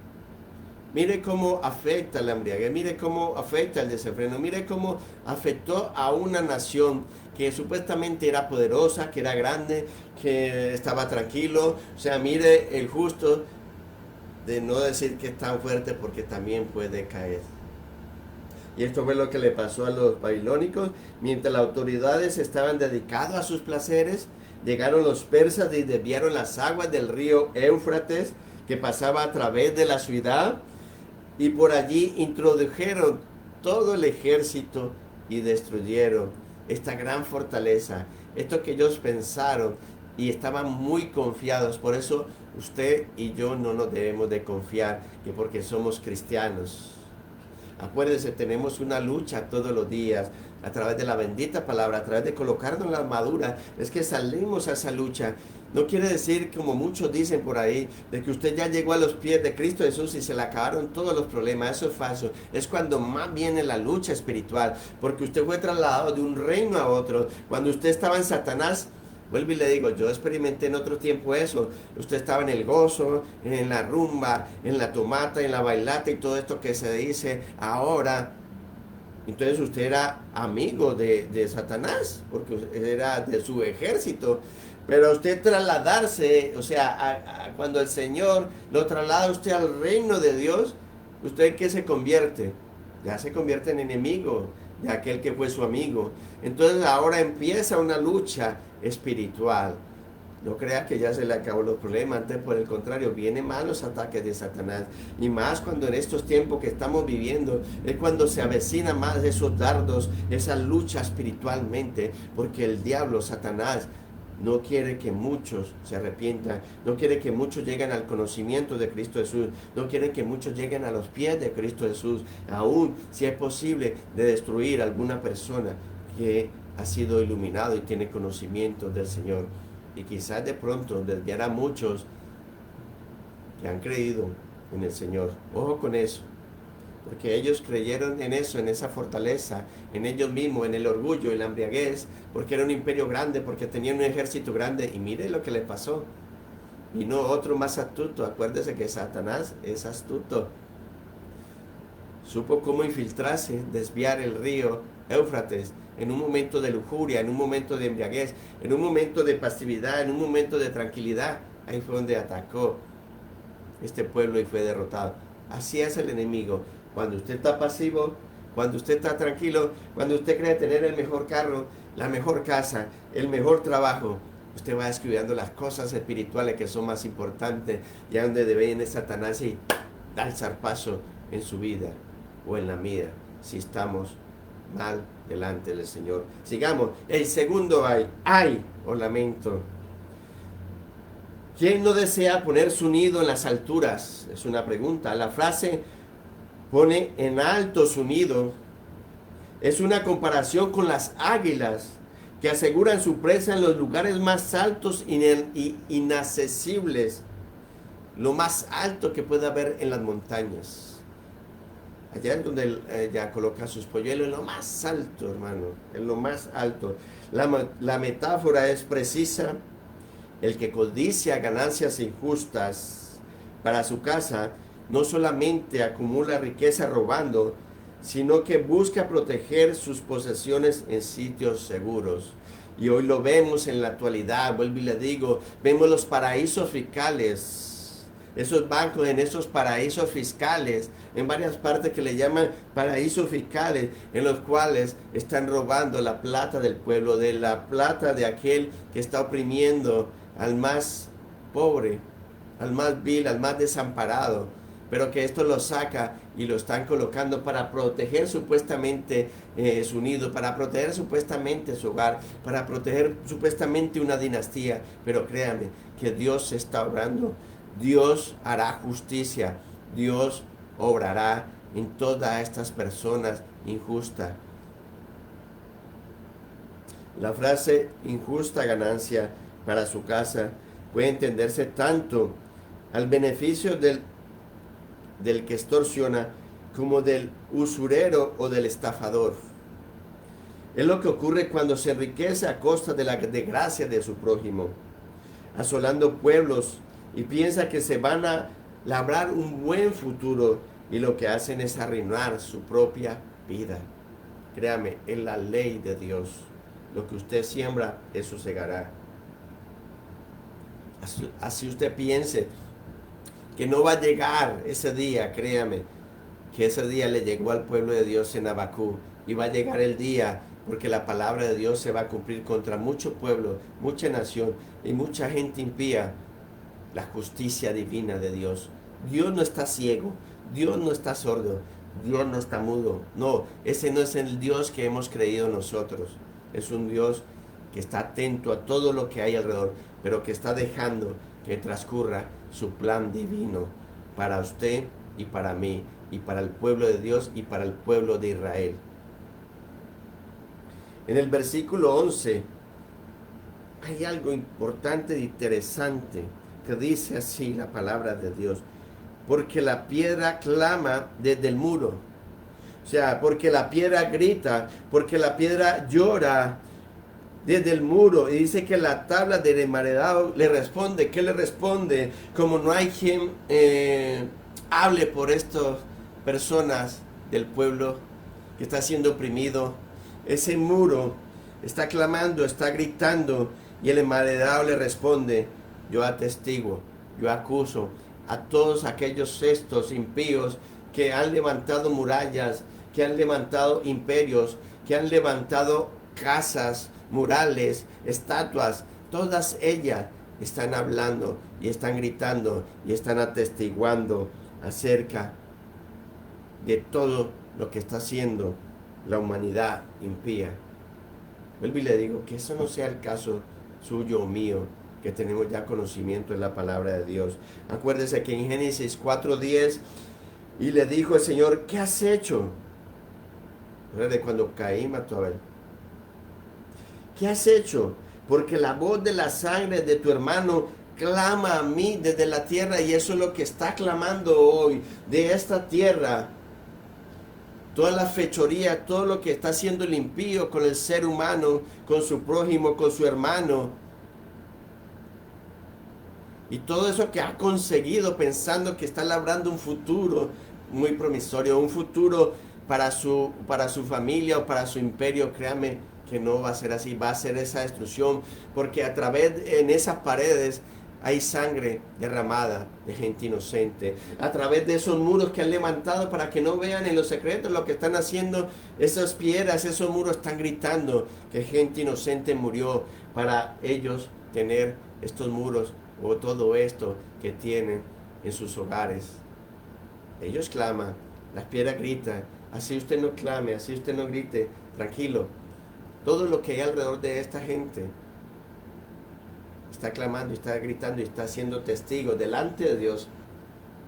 Mire cómo afecta la embriaguez, mire cómo afecta el desenfreno, mire cómo afectó a una nación que supuestamente era poderosa, que era grande, que estaba tranquilo. O sea, mire el justo, de no decir que es tan fuerte porque también puede caer. Y esto fue lo que le pasó a los babilónicos. Mientras las autoridades estaban dedicadas a sus placeres, llegaron los persas y desviaron las aguas del río Éufrates que pasaba a través de la ciudad, y por allí introdujeron todo el ejército y destruyeron esta gran fortaleza. Esto que ellos pensaron y estaban muy confiados. Por eso usted y yo no nos debemos de confiar que porque somos cristianos. Acuérdense, tenemos una lucha todos los días a través de la bendita palabra, a través de colocarnos la armadura. Es que salimos a esa lucha. No quiere decir, como muchos dicen por ahí, de que usted ya llegó a los pies de Cristo Jesús y se le acabaron todos los problemas. Eso es falso. Es cuando más viene la lucha espiritual, porque usted fue trasladado de un reino a otro. Cuando usted estaba en Satanás, vuelvo y le digo, yo experimenté en otro tiempo eso. Usted estaba en el gozo, en la rumba, en la tomata, en la bailata y todo esto que se dice ahora. Entonces usted era amigo de Satanás, porque era de su ejército. Pero usted trasladarse, o sea, cuando el Señor lo traslada a usted al reino de Dios, ¿usted en qué se convierte? Ya se convierte en enemigo de aquel que fue su amigo. Entonces ahora empieza una lucha espiritual. No crea que ya se le acabó los problemas, antes por el contrario, vienen malos ataques de Satanás. Y más cuando en estos tiempos que estamos viviendo, es cuando se avecinan más esos dardos, esa lucha espiritualmente, porque el diablo, Satanás, no quiere que muchos se arrepientan, no quiere que muchos lleguen al conocimiento de Cristo Jesús, no quiere que muchos lleguen a los pies de Cristo Jesús, aún si es posible de destruir a alguna persona que ha sido iluminado y tiene conocimiento del Señor. Y quizás de pronto desviar a muchos que han creído en el Señor. Ojo con eso, porque ellos creyeron en eso, en esa fortaleza, en ellos mismos, en el orgullo, en la embriaguez, porque era un imperio grande, porque tenían un ejército grande, y mire lo que le pasó. Y no otro más astuto. Acuérdese que Satanás es astuto. Supo cómo infiltrarse, desviar el río Éufrates en un momento de lujuria, en un momento de embriaguez, en un momento de pasividad, en un momento de tranquilidad. Ahí fue donde atacó este pueblo y fue derrotado. Así es el enemigo. Cuando usted está pasivo, cuando usted está tranquilo, cuando usted cree tener el mejor carro, la mejor casa, el mejor trabajo, usted va descuidando las cosas espirituales que son más importantes, y a donde debe ir Satanás y da el zarpazo en su vida o en la mía, si estamos mal delante del Señor. Sigamos. El segundo ay o lamento. ¿Quién no desea poner su nido en las alturas? Es una pregunta. La frase pone en alto su nido es una comparación con las águilas que aseguran su presa en los lugares más altos y inaccesibles, lo más alto que puede haber en las montañas. Allá es donde ella coloca sus polluelos, en lo más alto, hermano, en lo más alto. La metáfora es precisa. El que codicia ganancias injustas para su casa, no solamente acumula riqueza robando, sino que busca proteger sus posesiones en sitios seguros. Y hoy lo vemos en la actualidad, vuelvo y le digo, vemos los paraísos fiscales, esos bancos en esos paraísos fiscales, en varias partes que le llaman paraísos fiscales, en los cuales están robando la plata del pueblo, de la plata de aquel que está oprimiendo al más pobre, al más vil, al más desamparado, pero que esto lo saca y lo están colocando para proteger supuestamente su nido, para proteger supuestamente su hogar, para proteger supuestamente una dinastía. Pero créanme que Dios está obrando, Dios hará justicia, Dios obrará en todas estas personas injustas. La frase injusta ganancia para su casa puede entenderse tanto al beneficio del que extorsiona como del usurero o del estafador. Es lo que ocurre cuando se enriquece a costa de la desgracia de su prójimo, asolando pueblos y piensa que se van a labrar un buen futuro, y lo que hacen es arruinar su propia vida. Créame, es la ley de Dios. Lo que usted siembra, eso segará. Así usted piense que no va a llegar ese día, créame, que ese día le llegó al pueblo de Dios en Habacuc, y va a llegar el día, porque la palabra de Dios se va a cumplir contra mucho pueblo, mucha nación y mucha gente impía. La justicia divina de Dios. Dios no está ciego, Dios no está sordo, Dios no está mudo. No, ese no es el Dios que hemos creído nosotros. Es un Dios que está atento a todo lo que hay alrededor, pero que está dejando que transcurra su plan divino para usted y para mí, y para el pueblo de Dios y para el pueblo de Israel. En el versículo 11 hay algo importante e interesante que dice así la palabra de Dios: porque la piedra clama desde el muro. O sea, porque la piedra grita, porque la piedra llora desde el muro. Y dice que la tabla del emparedado le responde. ¿Qué le responde? Como no hay quien hable por estas personas del pueblo que está siendo oprimido, ese muro está clamando, está gritando, y el emparedado le responde: yo atestiguo, yo acuso a todos aquellos estos impíos que han levantado murallas, que han levantado imperios, que han levantado casas, murales, estatuas. Todas ellas están hablando y están gritando y están atestiguando acerca de todo lo que está haciendo la humanidad impía. Vuelvo y le digo que eso no sea el caso suyo o mío, que tenemos ya conocimiento en la palabra de Dios. Acuérdese que en Génesis 4:10, y le dijo el Señor: ¿qué has hecho? De cuando Caín mató a Abel. ¿Qué has hecho? Porque la voz de la sangre de tu hermano clama a mí desde la tierra, y eso es lo que está clamando hoy de esta tierra. Toda la fechoría, todo lo que está haciendo el impío con el ser humano, con su prójimo, con su hermano. Y todo eso que ha conseguido pensando que está labrando un futuro muy promisorio, un futuro para su familia o para su imperio. Créame que no va a ser así, va a ser esa destrucción, porque a través en esas paredes hay sangre derramada de gente inocente. A través de esos muros que han levantado para que no vean en los secretos lo que están haciendo, esas piedras, esos muros están gritando que gente inocente murió para ellos tener estos muros o todo esto que tienen en sus hogares. Ellos claman, las piedras gritan. Así usted no clame, así usted no grite, tranquilo. Todo lo que hay alrededor de esta gente está clamando, está gritando y está siendo testigo delante de Dios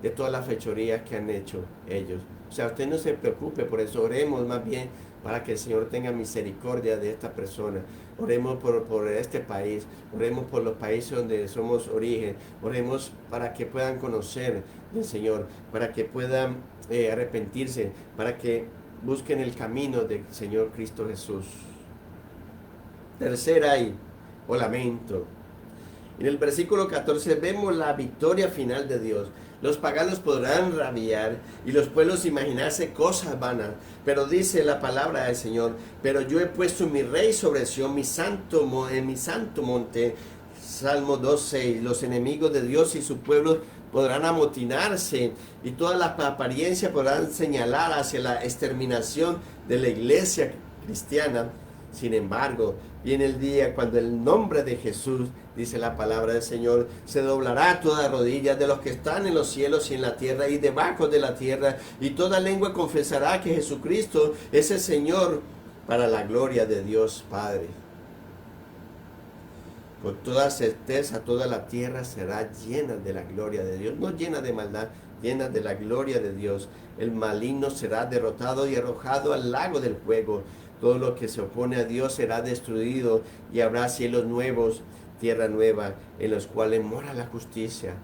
de todas las fechorías que han hecho ellos. O sea, usted no se preocupe por eso. Oremos más bien para que el Señor tenga misericordia de esta persona. Oremos por este país, oremos por los países donde somos origen, oremos para que puedan conocer del Señor, para que puedan arrepentirse, para que busquen el camino del Señor Cristo Jesús. Tercera o lamento. En el versículo 14 vemos la victoria final de Dios. Los paganos podrán rabiar y los pueblos imaginarse cosas vanas, pero dice la palabra del Señor: pero yo he puesto mi rey sobre Sión, en mi santo monte. Salmo 2:6. Los enemigos de Dios y su pueblo podrán amotinarse, y todas las apariencias podrán señalar hacia la exterminación de la iglesia cristiana. Sin embargo, viene el día cuando el nombre de Jesús, dice la palabra del Señor, se doblará toda rodilla de los que están en los cielos y en la tierra y debajo de la tierra, y toda lengua confesará que Jesucristo es el Señor, para la gloria de Dios Padre. Con toda certeza toda la tierra será llena de la gloria de Dios, no llena de maldad, llena de la gloria de Dios. El maligno será derrotado y arrojado al lago del fuego. Todo lo que se opone a Dios será destruido, y habrá cielos nuevos, tierra nueva, en los cuales mora la justicia.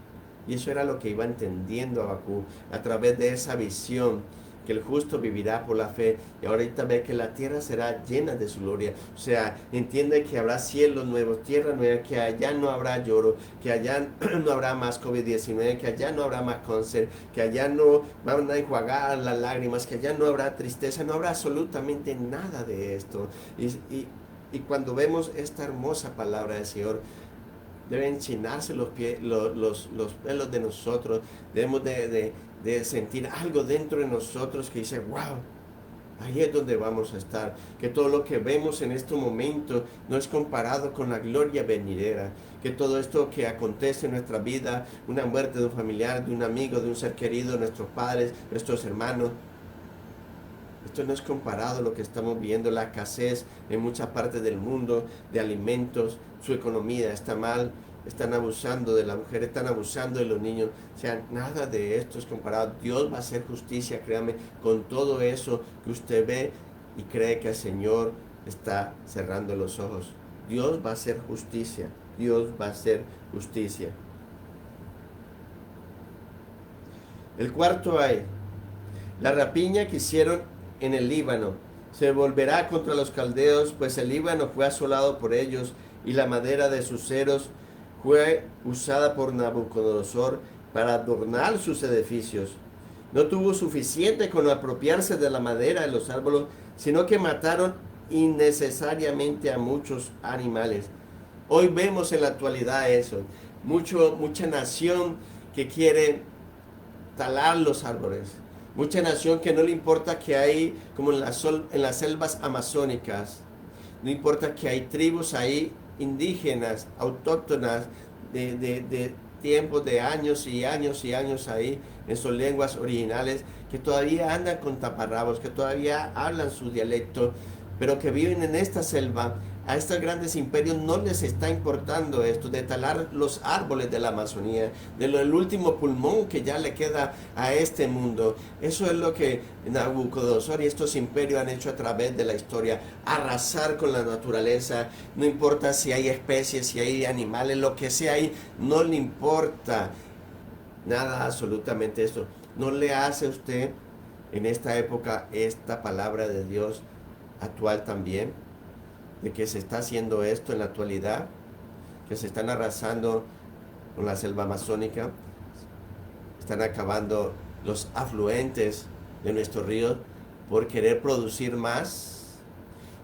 Y eso era lo que iba entendiendo Habacuc a través de esa visión, que el justo vivirá por la fe. Y ahorita ve que la tierra será llena de su gloria. O sea, entiende que habrá cielos nuevos, tierra nueva, que allá no habrá lloro, que allá no habrá más COVID-19, que allá no habrá más cáncer, que allá no van a enjuagar las lágrimas, que allá no habrá tristeza, no habrá absolutamente nada de esto. Y cuando vemos esta hermosa palabra del Señor, deben enchinarse los pelos de nosotros. Debemos de sentir algo dentro de nosotros que dice: wow, ahí es donde vamos a estar. Que todo lo que vemos en este momento no es comparado con la gloria venidera. Que todo esto que acontece en nuestra vida, una muerte de un familiar, de un amigo, de un ser querido, nuestros padres, nuestros hermanos, esto no es comparado a lo que estamos viendo, la escasez en muchas partes del mundo de alimentos, su economía está mal, están abusando de la mujer, están abusando de los niños. O sea, nada de esto es comparado. Dios va a hacer justicia, créame, con todo eso que usted ve y cree que el Señor está cerrando los ojos. Dios va a hacer justicia. Dios va a hacer justicia. El cuarto hay la rapiña que hicieron en el Líbano. Se volverá contra los caldeos, pues el Líbano fue asolado por ellos y la madera de sus ceros fue usada por Nabucodonosor para adornar sus edificios. No tuvo suficiente con apropiarse de la madera de los árboles, sino que mataron innecesariamente a muchos animales. Hoy vemos en la actualidad eso. Mucha nación que quiere talar los árboles. Mucha nación que no le importa que hay, como en las selvas amazónicas, no importa que hay tribus ahí indígenas, autóctonas, de tiempos de años y años y años ahí, en sus lenguas originales, que todavía andan con taparrabos, que todavía hablan su dialecto, pero que viven en esta selva. A estos grandes imperios no les está importando esto de talar los árboles de la Amazonía, del último pulmón que ya le queda a este mundo. Eso es lo que Nabucodonosor y estos imperios han hecho a través de la historia, arrasar con la naturaleza. No importa si hay especies, si hay animales, lo que sea ahí, no le importa nada, absolutamente esto. No le hace a usted en esta época esta palabra de Dios actual también, de que se está haciendo esto en la actualidad, que se están arrasando con la selva amazónica, están acabando los afluentes de nuestros ríos por querer producir más,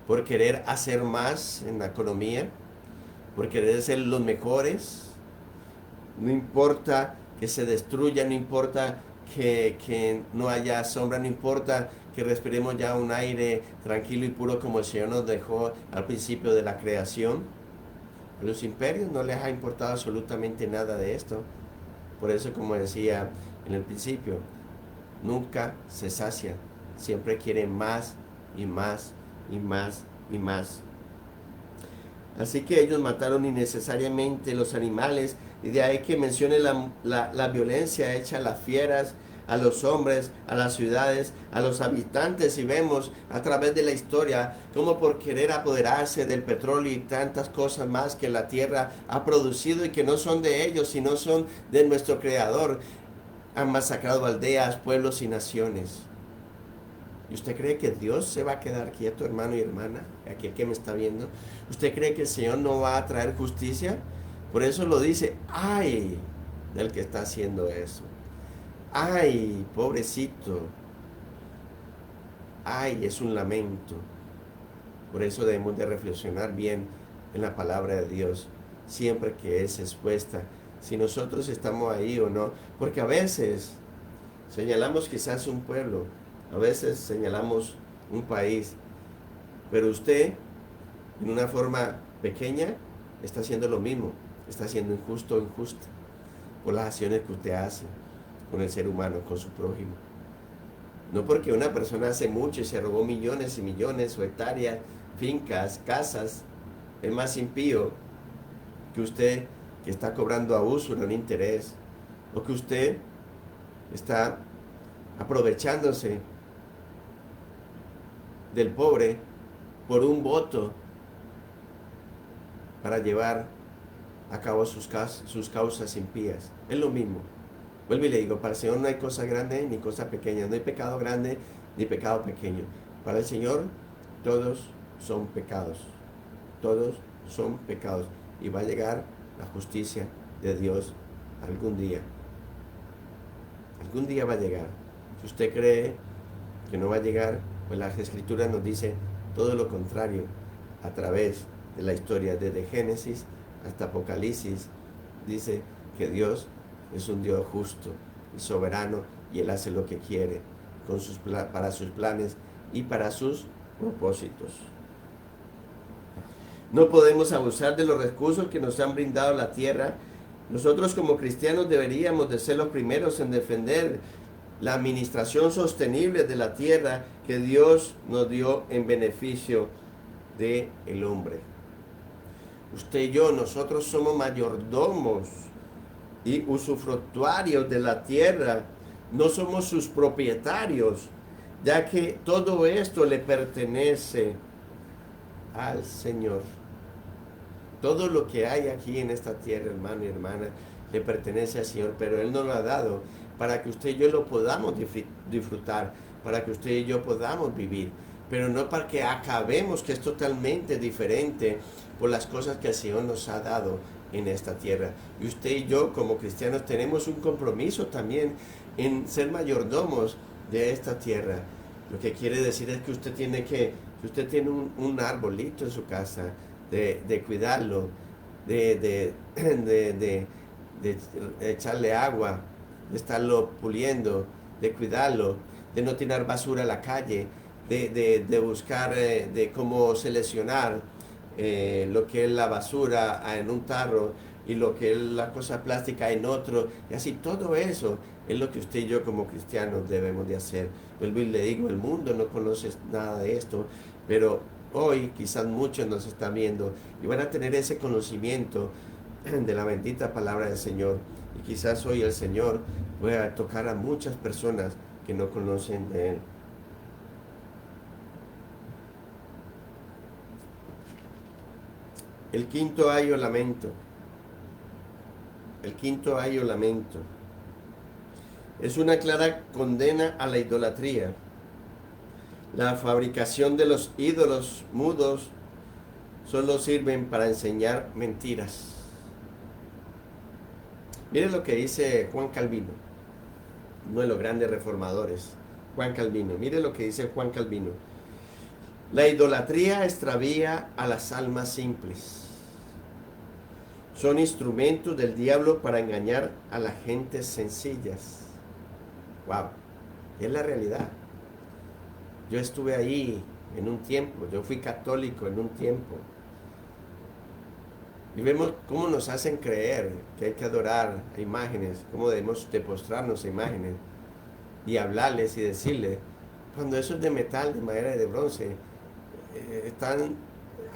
por querer hacer más en la economía, por querer ser los mejores. No importa que se destruya, no importa que no haya sombra, no importa que respiremos ya un aire tranquilo y puro como el Señor nos dejó al principio de la creación. A los imperios no les ha importado absolutamente nada de esto. Por eso, como decía en el principio, nunca se sacian, siempre quieren más y más y más y más. Así que ellos mataron innecesariamente los animales, y de ahí que mencione la violencia hecha a las fieras, a los hombres, a las ciudades, a los habitantes, y vemos a través de la historia cómo por querer apoderarse del petróleo y tantas cosas más que la tierra ha producido y que no son de ellos, sino son de nuestro Creador, han masacrado aldeas, pueblos y naciones. ¿Y usted cree que Dios se va a quedar quieto, hermano y hermana, aquí que me está viendo? ¿Usted cree que el Señor no va a traer justicia? Por eso lo dice, ¡ay! Del que está haciendo eso. ¡Ay, pobrecito! ¡Ay, es un lamento! Por eso debemos de reflexionar bien en la palabra de Dios, siempre que es expuesta, si nosotros estamos ahí o no. Porque a veces señalamos quizás un pueblo, a veces señalamos un país, pero usted, en una forma pequeña, está haciendo lo mismo, está siendo injusto o injusta por las acciones que usted hace con el ser humano, con su prójimo. No porque una persona hace mucho y se robó millones y millones o hectáreas, fincas, casas, es más impío que usted que está cobrando a uso en un interés, o que usted está aprovechándose del pobre por un voto para llevar a cabo sus causas impías. Es lo mismo. Vuelvo y le digo, para el Señor no hay cosa grande ni cosa pequeña, no hay pecado grande ni pecado pequeño. Para el Señor todos son pecados, todos son pecados, y va a llegar la justicia de Dios algún día. Algún día va a llegar. Si usted cree que no va a llegar, pues las Escrituras nos dicen todo lo contrario a través de la historia, desde Génesis hasta Apocalipsis. Dice que Dios es un Dios justo y soberano, y Él hace lo que quiere para sus planes y para sus propósitos. No podemos abusar de los recursos que nos han brindado la tierra. Nosotros como cristianos deberíamos de ser los primeros en defender la administración sostenible de la tierra que Dios nos dio en beneficio del hombre. Usted y yo, nosotros somos mayordomos y usufructuarios de la tierra, no somos sus propietarios, ya que todo esto le pertenece al Señor. Todo lo que hay aquí en esta tierra, hermano y hermana, le pertenece al Señor, pero Él nos lo ha dado para que usted y yo lo podamos disfrutar, para que usted y yo podamos vivir, pero no para que acabemos, que es totalmente diferente por las cosas que el Señor nos ha dado en esta tierra. Y usted y yo como cristianos tenemos un compromiso también en ser mayordomos de esta tierra. Lo que quiere decir es que usted tiene un arbolito en su casa, de cuidarlo, de echarle agua, de estarlo puliendo, de cuidarlo, de no tirar basura a la calle, de buscar de cómo seleccionar lo que es la basura en un tarro y lo que es la cosa plástica en otro, y así todo eso es lo que usted y yo como cristianos debemos de hacer. Vuelvo y le digo, el mundo no conoce nada de esto, pero hoy quizás muchos nos están viendo y van a tener ese conocimiento de la bendita palabra del Señor, y quizás hoy el Señor pueda tocar a muchas personas que no conocen de Él. El quinto ayo lamento. El quinto ayo lamento. Es una clara condena a la idolatría. La fabricación de los ídolos mudos solo sirven para enseñar mentiras. Mire lo que dice Juan Calvino, uno de los grandes reformadores, Juan Calvino. Mire lo que dice Juan Calvino. La idolatría extravía a las almas simples. Son instrumentos del diablo para engañar a las gentes sencillas. Wow, es la realidad. Yo estuve ahí en un tiempo, yo fui católico en un tiempo. Y vemos cómo nos hacen creer que hay que adorar a imágenes, cómo debemos de postrarnos a imágenes y hablarles y decirles, cuando eso es de metal, de madera y de bronce, están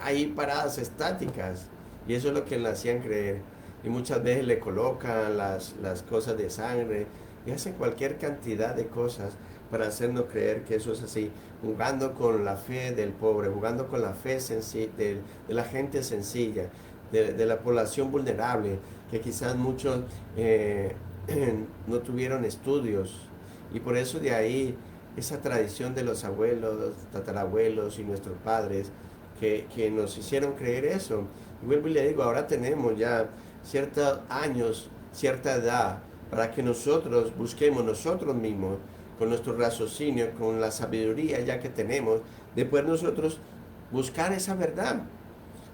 ahí paradas estáticas, y eso es lo que le hacían creer. Y muchas veces le colocan las cosas de sangre y hacen cualquier cantidad de cosas para hacernos creer que eso es así, jugando con la fe del pobre, jugando con la fe de la gente sencilla, de la población vulnerable, que quizás muchos no tuvieron estudios, y por eso de ahí esa tradición de los abuelos, los tatarabuelos y nuestros padres que nos hicieron creer eso. Y vuelvo y le digo, ahora tenemos ya ciertos años, cierta edad, para que nosotros busquemos nosotros mismos, con nuestro raciocinio, con la sabiduría ya que tenemos, después nosotros buscar esa verdad.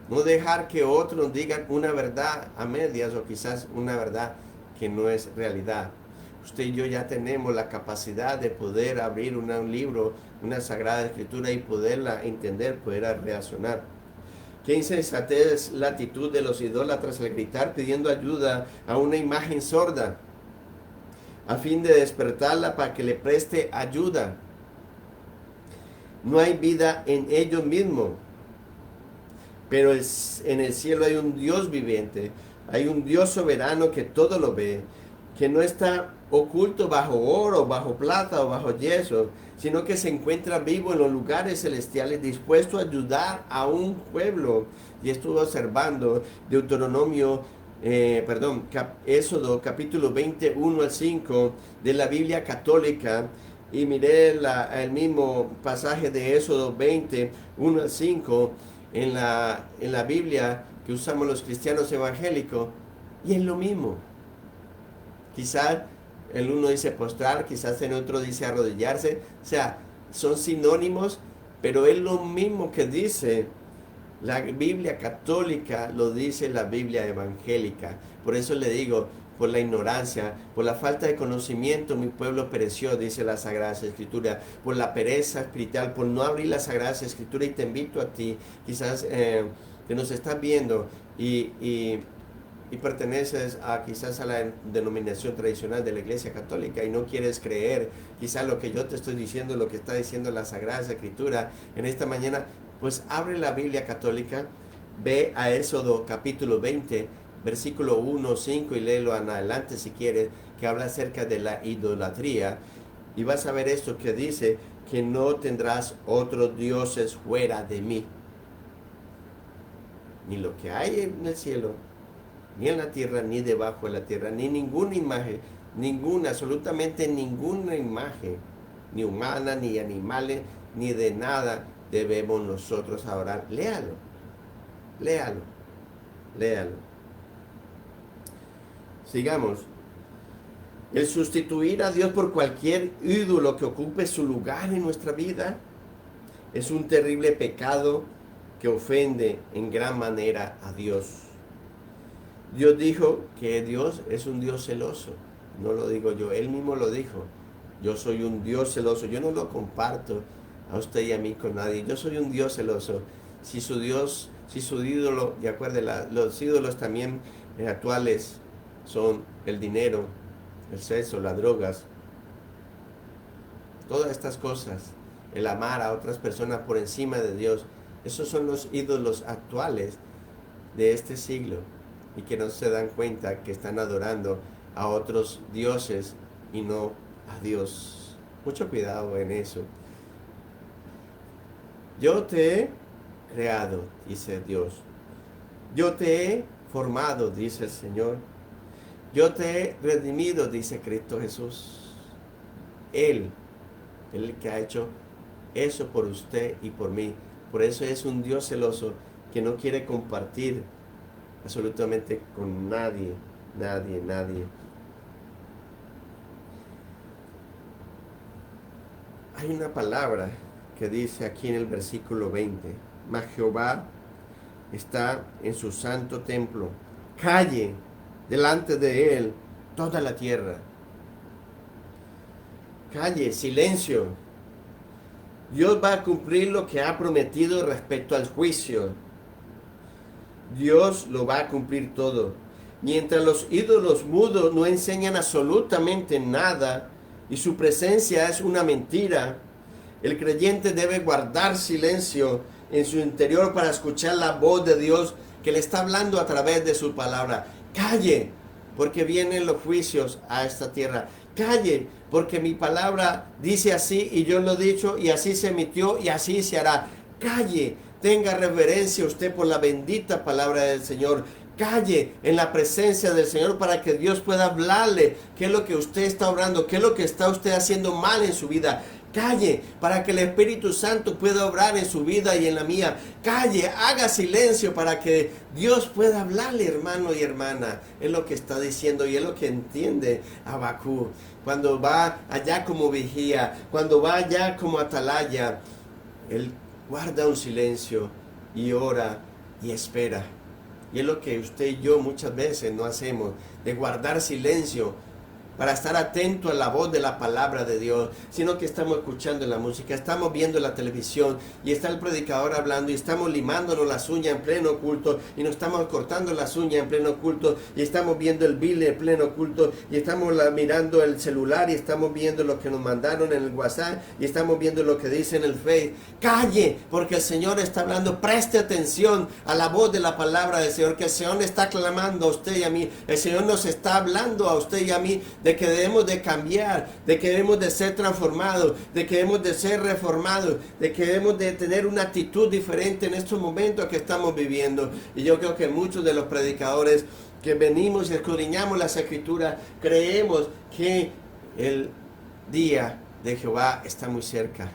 No dejar que otros digan una verdad a medias o quizás una verdad que no es realidad. Usted y yo ya tenemos la capacidad de poder abrir un libro, una sagrada escritura, y poderla entender, poder reaccionar. Qué insensatez la actitud de los idólatras al gritar pidiendo ayuda a una imagen sorda, a fin de despertarla para que le preste ayuda. No hay vida en ellos mismos, pero en el cielo hay un Dios viviente, hay un Dios soberano que todo lo ve, que no está oculto bajo oro, bajo plata o bajo yeso, sino que se encuentra vivo en los lugares celestiales, dispuesto a ayudar a un pueblo. Y estuve observando Deuteronomio, Éxodo capítulo 21 al 5 de la Biblia católica, y miré el mismo pasaje de Éxodo 21 al 5 en la Biblia que usamos los cristianos evangélicos, y es lo mismo. Quizás el uno dice postrar, quizás el otro dice arrodillarse, o sea, son sinónimos, pero es lo mismo que dice la Biblia católica, lo dice la Biblia evangélica. Por eso le digo, por la ignorancia, por la falta de conocimiento, mi pueblo pereció, dice la Sagrada Escritura, por la pereza espiritual, por no abrir la Sagrada Escritura. Y te invito a ti, quizás que nos estás viendo y y perteneces a quizás a la denominación tradicional de la Iglesia Católica y no quieres creer quizás lo que yo te estoy diciendo, lo que está diciendo la Sagrada Escritura en esta mañana, pues abre la Biblia católica, ve a Éxodo capítulo 20, versículo 1, 5 y léelo en adelante si quieres, que habla acerca de la idolatría, y vas a ver esto que dice que no tendrás otros dioses fuera de mí. Ni lo que hay en el cielo, ni en la tierra, ni debajo de la tierra, ni ninguna imagen, ninguna, absolutamente ninguna imagen, ni humana, ni animales, ni de nada debemos nosotros adorar. Léalo, léalo, léalo. Sigamos. El sustituir a Dios por cualquier ídolo que ocupe su lugar en nuestra vida es un terrible pecado que ofende en gran manera a Dios. Dios dijo que Dios es un Dios celoso. No lo digo yo, Él mismo lo dijo. Yo soy un Dios celoso. Yo no lo comparto a usted y a mí con nadie. Yo soy un Dios celoso. Si su Dios, si su ídolo, de acuerdo, los ídolos también actuales son el dinero, el sexo, las drogas, todas estas cosas, el amar a otras personas por encima de Dios, esos son los ídolos actuales de este siglo y que no se dan cuenta que están adorando a otros dioses y no a Dios. Mucho cuidado en eso. Yo te he creado, dice Dios. Yo te he formado, dice el Señor. Yo te he redimido, dice Cristo Jesús. Él, el que ha hecho eso por usted y por mí. Por eso es un Dios celoso que no quiere compartir absolutamente con nadie, nadie. Hay una palabra que dice aquí en el versículo 20, mas Jehová está en su santo templo, calle delante de él toda la tierra. Calle, silencio. Dios va a cumplir lo que ha prometido respecto al juicio. Dios lo va a cumplir todo. Mientras los ídolos mudos no enseñan absolutamente nada y su presencia es una mentira, el creyente debe guardar silencio en su interior para escuchar la voz de Dios que le está hablando a través de su palabra. Calle, porque vienen los juicios a esta tierra. Calle, porque mi palabra dice así y yo lo he dicho y así se emitió y así se hará. Calle, tenga reverencia usted por la bendita palabra del Señor. Calle en la presencia del Señor para que Dios pueda hablarle qué es lo que usted está obrando, qué es lo que está usted haciendo mal en su vida. Calle para que el Espíritu Santo pueda obrar en su vida y en la mía. Calle, haga silencio para que Dios pueda hablarle, hermano y hermana. Es lo que está diciendo y es lo que entiende Habacuc. Cuando va allá como vigía, cuando va allá como atalaya, él guarda un silencio y ora y espera. Y es lo que usted y yo muchas veces no hacemos, de guardar silencio para estar atento a la voz de la palabra de Dios, sino que estamos escuchando la música, estamos viendo la televisión y está el predicador hablando y estamos limándonos las uñas en pleno culto y nos estamos cortando las uñas en pleno culto y estamos viendo el bill en pleno culto y estamos mirando el celular y estamos viendo lo que nos mandaron en el WhatsApp y estamos viendo lo que dice en el Face. Calle, porque el Señor está hablando. Preste atención a la voz de la palabra del Señor, que el Señor le está clamando a usted y a mí. El Señor nos está hablando a usted y a mí de que debemos de cambiar, de que debemos de ser transformados, de que debemos de ser reformados, de que debemos de tener una actitud diferente en estos momentos que estamos viviendo. Y yo creo que muchos de los predicadores que venimos y escudriñamos las Escrituras, creemos que el día de Jehová está muy cerca.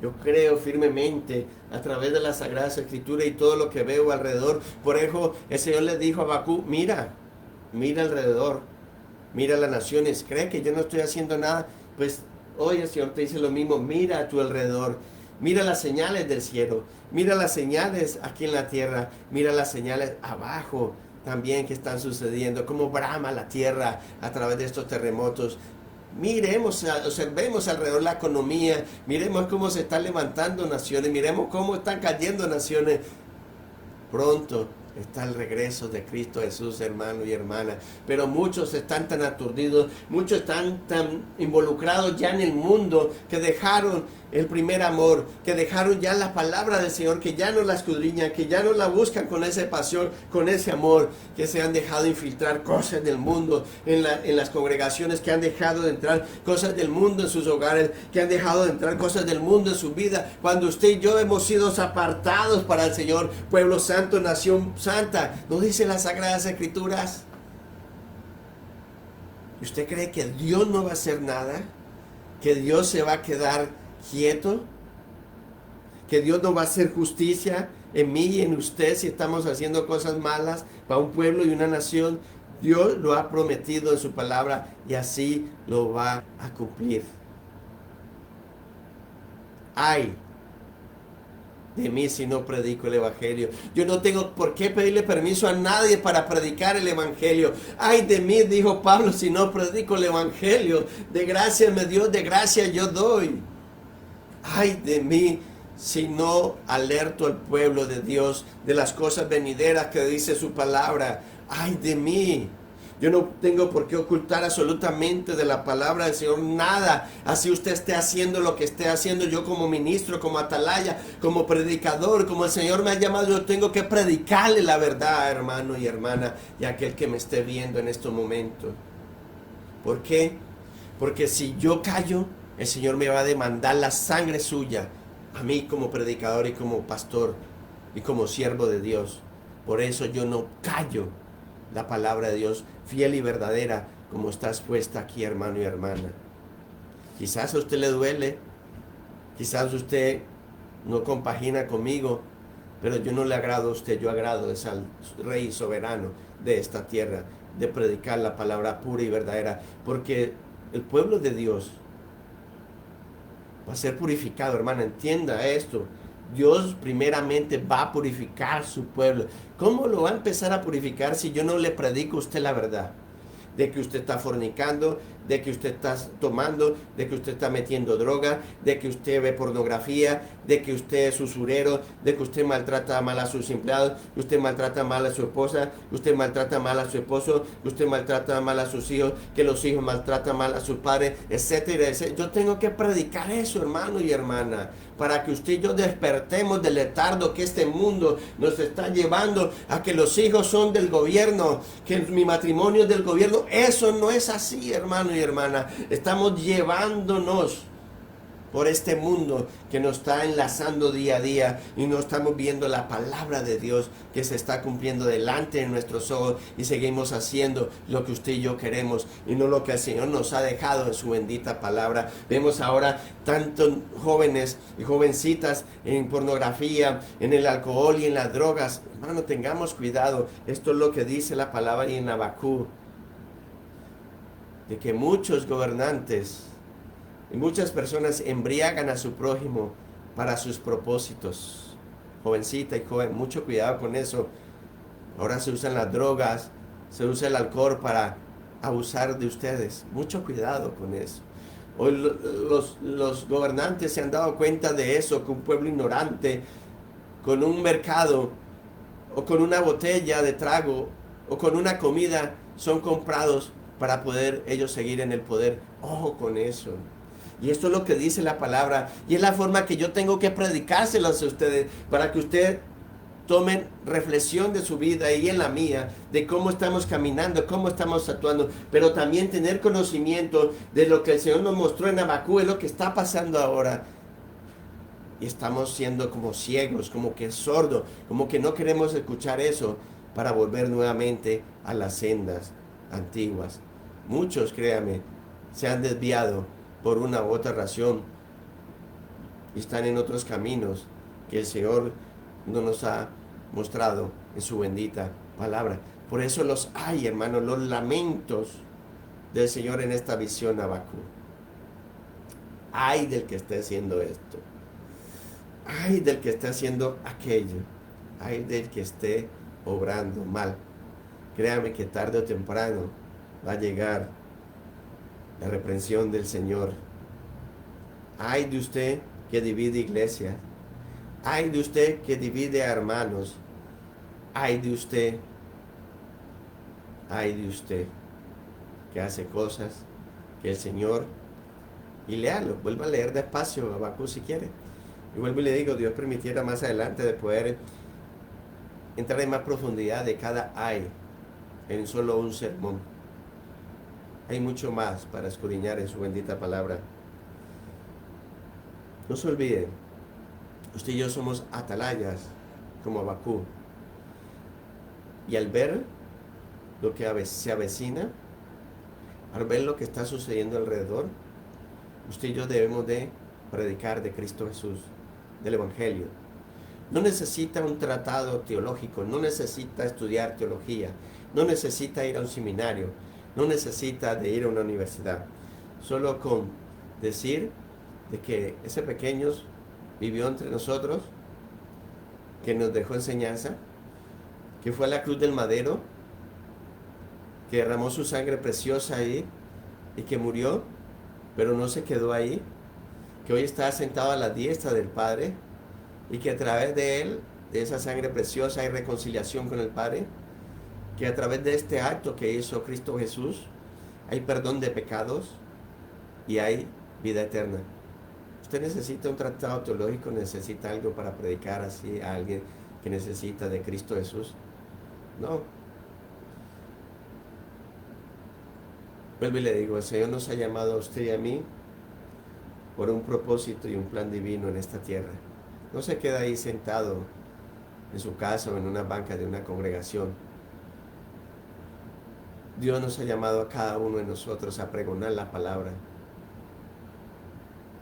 Yo creo firmemente a través de la Sagrada Escritura y todo lo que veo alrededor. Por eso el Señor le dijo a Habacuc, mira alrededor, mira las naciones. ¿Cree que yo no estoy haciendo nada? Pues hoy el Señor te dice lo mismo. Mira a tu alrededor, mira las señales del cielo, mira las señales aquí en la tierra, mira las señales abajo también que están sucediendo, cómo brama la tierra a través de estos terremotos. Miremos, observemos alrededor la economía, miremos cómo se están levantando naciones, miremos cómo están cayendo naciones. Pronto Está el regreso de Cristo Jesús, hermano y hermana. Pero muchos están tan aturdidos, muchos están tan involucrados ya en el mundo que dejaron el primer amor, que dejaron ya la palabra del Señor, que ya no la escudriñan, que ya no la buscan con esa pasión, con ese amor, que se han dejado infiltrar cosas del mundo en las congregaciones, que han dejado de entrar cosas del mundo en sus hogares, que han dejado de entrar cosas del mundo en su vida, cuando usted y yo hemos sido apartados para el Señor, pueblo santo, nación santa. ¿No dice las Sagradas Escrituras? ¿Usted cree que Dios no va a hacer nada? ¿Que Dios se va a quedar quieto? ¿Que Dios no va a hacer justicia en mí y en usted si estamos haciendo cosas malas para un pueblo y una nación? Dios lo ha prometido en su palabra y así lo va a cumplir. Ay de mí si no predico el evangelio. Yo no tengo por qué pedirle permiso a nadie para predicar el evangelio. Ay de mí, dijo Pablo, si no predico el evangelio. De gracia me dio, de gracia yo doy. Ay de mí si no alerto al pueblo de Dios de las cosas venideras que dice su palabra. Ay de mí. Yo no tengo por qué ocultar absolutamente de la palabra del Señor nada. Así usted esté haciendo lo que esté haciendo, yo como ministro, como atalaya, como predicador, como el Señor me ha llamado, yo tengo que predicarle la verdad, hermano y hermana, y a aquel que me esté viendo en este momento. ¿Por qué? Porque si yo callo, el Señor me va a demandar la sangre suya, a mí como predicador y como pastor y como siervo de Dios. Por eso yo no callo la palabra de Dios, fiel y verdadera, como está expuesta aquí, hermano y hermana. Quizás a usted le duele, quizás usted no compagina conmigo, pero yo no le agrado a usted, yo agrado es al Rey soberano de esta tierra, de predicar la palabra pura y verdadera, porque el pueblo de Dios va a ser purificado, hermana, entienda esto. Dios primeramente va a purificar su pueblo. ¿Cómo lo va a empezar a purificar si yo no le predico a usted la verdad? De que usted está fornicando, de que usted está tomando, de que usted está metiendo droga, de que usted ve pornografía, de que usted es usurero, de que usted maltrata mal a sus empleados, que usted maltrata mal a su esposa, que usted maltrata mal a su esposo, que usted maltrata mal a sus hijos, que los hijos maltratan mal a sus padres, etcétera, etcétera. Yo tengo que predicar eso, hermano y hermana, para que usted y yo despertemos del letargo que este mundo nos está llevando a que los hijos son del gobierno, que mi matrimonio es del gobierno. Eso no es así, hermano y hermana. Estamos llevándonos por este mundo que nos está enlazando día a día y no estamos viendo la palabra de Dios que se está cumpliendo delante de nuestros ojos y seguimos haciendo lo que usted y yo queremos y no lo que el Señor nos ha dejado en su bendita palabra. Vemos ahora tantos jóvenes y jovencitas en pornografía, en el alcohol y en las drogas. Hermano, tengamos cuidado. Esto es lo que dice la palabra en Habacuc, de que muchos gobernantes y muchas personas embriagan a su prójimo para sus propósitos. Jovencita y joven, mucho cuidado con eso. Ahora se usan las drogas, se usa el alcohol para abusar de ustedes. Mucho cuidado con eso. Hoy los gobernantes se han dado cuenta de eso, que un pueblo ignorante, con un mercado, o con una botella de trago, o con una comida, son comprados para poder ellos seguir en el poder. Ojo con eso. Y esto es lo que dice la palabra. Y es la forma que yo tengo que predicárselas a ustedes, para que usted tomen reflexión de su vida y en la mía, de cómo estamos caminando, cómo estamos actuando, pero también tener conocimiento de lo que el Señor nos mostró en Habacuc, es lo que está pasando ahora. Y estamos siendo como ciegos, como que sordos, como que no queremos escuchar eso para volver nuevamente a las sendas antiguas. Muchos, créame, se han desviado por una u otra razón y están en otros caminos que el Señor no nos ha mostrado en su bendita palabra. Por eso los hay, hermanos, los lamentos del Señor en esta visión Habacuc. Ay del que esté haciendo esto, ay del que esté haciendo aquello, ay del que esté obrando mal. Créame que tarde o temprano va a llegar la reprensión del Señor. Ay de usted que divide iglesia, ay de usted que divide a hermanos, Ay de usted que hace cosas que el Señor, y léalo, vuelva a leer despacio Habacuc si quiere. Y vuelvo y le digo, Dios permitiera más adelante de poder entrar en más profundidad de cada ay en solo un sermón. Hay mucho más para escudriñar en su bendita palabra. No se olviden, usted y yo somos atalayas como Habacuc. Y al ver lo que se avecina, al ver lo que está sucediendo alrededor, usted y yo debemos de predicar de Cristo Jesús, del Evangelio. No necesita un tratado teológico, no necesita estudiar teología, no necesita ir a un seminario, no necesita de ir a una universidad. Solo con decir de que ese pequeño vivió entre nosotros, que nos dejó enseñanza, que fue a la cruz del madero, que derramó su sangre preciosa ahí y que murió, pero no se quedó ahí, que hoy está sentado a la diestra del Padre y que a través de él, de esa sangre preciosa, hay reconciliación con el Padre, que a través de este acto que hizo Cristo Jesús, hay perdón de pecados y hay vida eterna. Usted necesita un tratado teológico, necesita algo para predicar así a alguien que necesita de Cristo Jesús. No. Vuelvo y le digo, el Señor nos ha llamado a usted y a mí por un propósito y un plan divino en esta tierra. No se queda ahí sentado en su casa o en una banca de una congregación. Dios nos ha llamado a cada uno de nosotros a pregonar la palabra,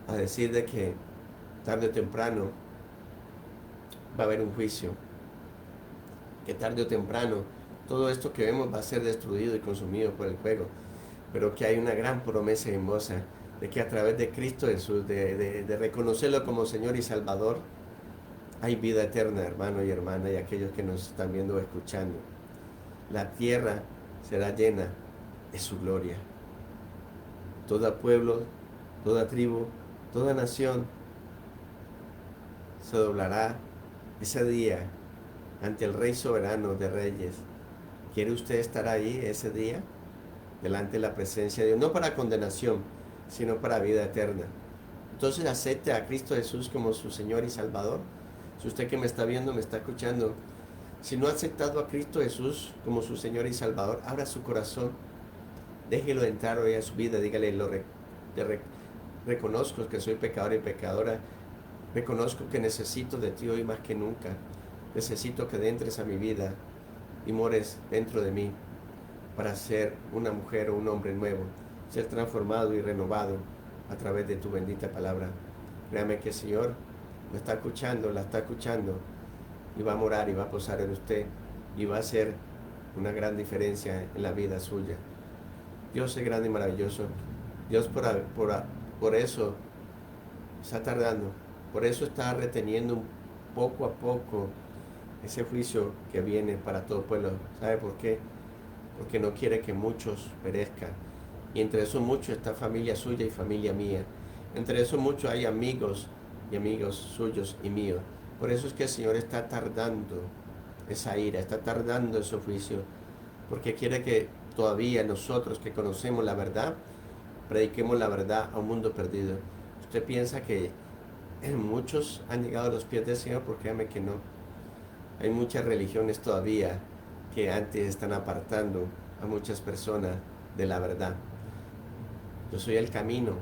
a decir de que tarde o temprano va a haber un juicio, que tarde o temprano todo esto que vemos va a ser destruido y consumido por el fuego, pero que hay una gran promesa hermosa de que a través de Cristo Jesús, de reconocerlo como Señor y Salvador, hay vida eterna, hermano y hermana, y aquellos que nos están viendo o escuchando. La tierra será llena de su gloria. Todo pueblo, toda tribu, toda nación se doblará ese día ante el Rey soberano de reyes. ¿Quiere usted estar ahí ese día? Delante de la presencia de Dios, no para condenación, sino para vida eterna. Entonces acepte a Cristo Jesús como su Señor y Salvador. Si usted que me está viendo, me está escuchando, si no ha aceptado a Cristo Jesús como su Señor y Salvador, abra su corazón, déjelo entrar hoy a su vida, dígale, reconozco que soy pecador y pecadora, reconozco que necesito de ti hoy más que nunca, necesito que entres a mi vida y mores dentro de mí para ser una mujer o un hombre nuevo, ser transformado y renovado a través de tu bendita palabra. Créame que el Señor lo está escuchando, la está escuchando, y va a morar y va a posar en usted y va a hacer una gran diferencia en la vida suya. Dios es grande y maravilloso. Dios por eso está tardando, por eso está reteniendo poco a poco ese juicio que viene para todo pueblo. ¿Sabe por qué? Porque no quiere que muchos perezcan. Y entre esos muchos está familia suya y familia mía. Entre esos muchos hay amigos y amigos suyos y míos. Por eso es que el Señor está tardando esa ira, está tardando ese juicio, porque quiere que todavía nosotros que conocemos la verdad, prediquemos la verdad a un mundo perdido. ¿Usted piensa que muchos han llegado a los pies del Señor? Porque créame que no. Hay muchas religiones todavía que antes están apartando a muchas personas de la verdad. Yo soy el camino,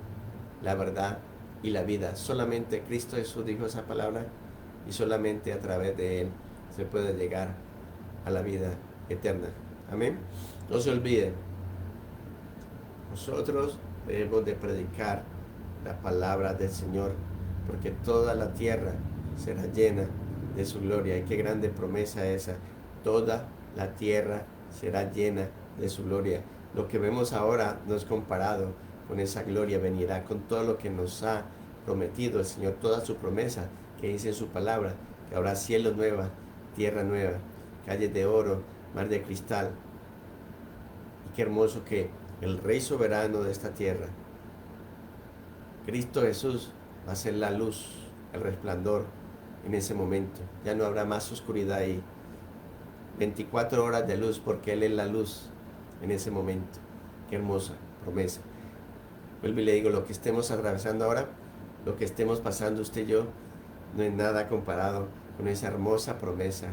la verdad y la vida. Solamente Cristo Jesús dijo esa palabra y solamente a través de Él se puede llegar a la vida eterna. Amén. No se olviden, nosotros debemos de predicar la palabra del Señor, porque toda la tierra será llena de su gloria. Y qué grande promesa esa. Toda la tierra será llena de su gloria. Lo que vemos ahora no es comparado con esa gloria venirá, con todo lo que nos ha prometido el Señor, toda su promesa que dice en su palabra, que habrá cielos nuevos, tierra nueva, calles de oro, mar de cristal. Y qué hermoso que el Rey soberano de esta tierra, Cristo Jesús, va a ser la luz, el resplandor en ese momento. Ya no habrá más oscuridad ahí. 24 horas de luz porque Él es la luz en ese momento. Qué hermosa promesa. Vuelvo y le digo, lo que estemos atravesando ahora, lo que estemos pasando usted y yo, no es nada comparado con esa hermosa promesa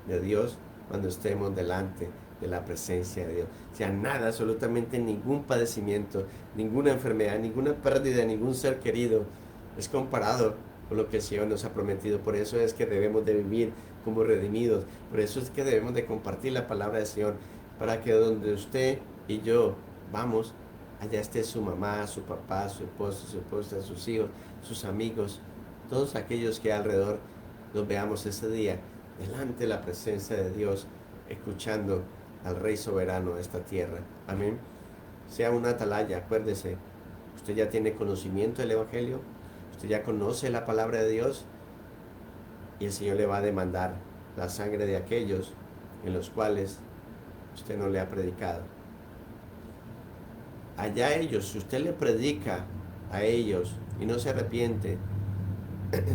de Dios cuando estemos delante de la presencia de Dios. O sea, nada, absolutamente ningún padecimiento, ninguna enfermedad, ninguna pérdida, ningún ser querido es comparado con lo que el Señor nos ha prometido. Por eso es que debemos de vivir como redimidos. Por eso es que debemos de compartir la palabra del Señor, para que donde usted y yo vamos, allá esté su mamá, su papá, su esposo, su esposa, sus hijos, sus amigos, todos aquellos que alrededor los veamos ese día, delante de la presencia de Dios, escuchando al Rey soberano de esta tierra. Amén. Sea una atalaya, acuérdese, usted ya tiene conocimiento del Evangelio, usted ya conoce la palabra de Dios, y el Señor le va a demandar la sangre de aquellos en los cuales usted no le ha predicado. Allá ellos, si usted le predica a ellos y no se arrepiente,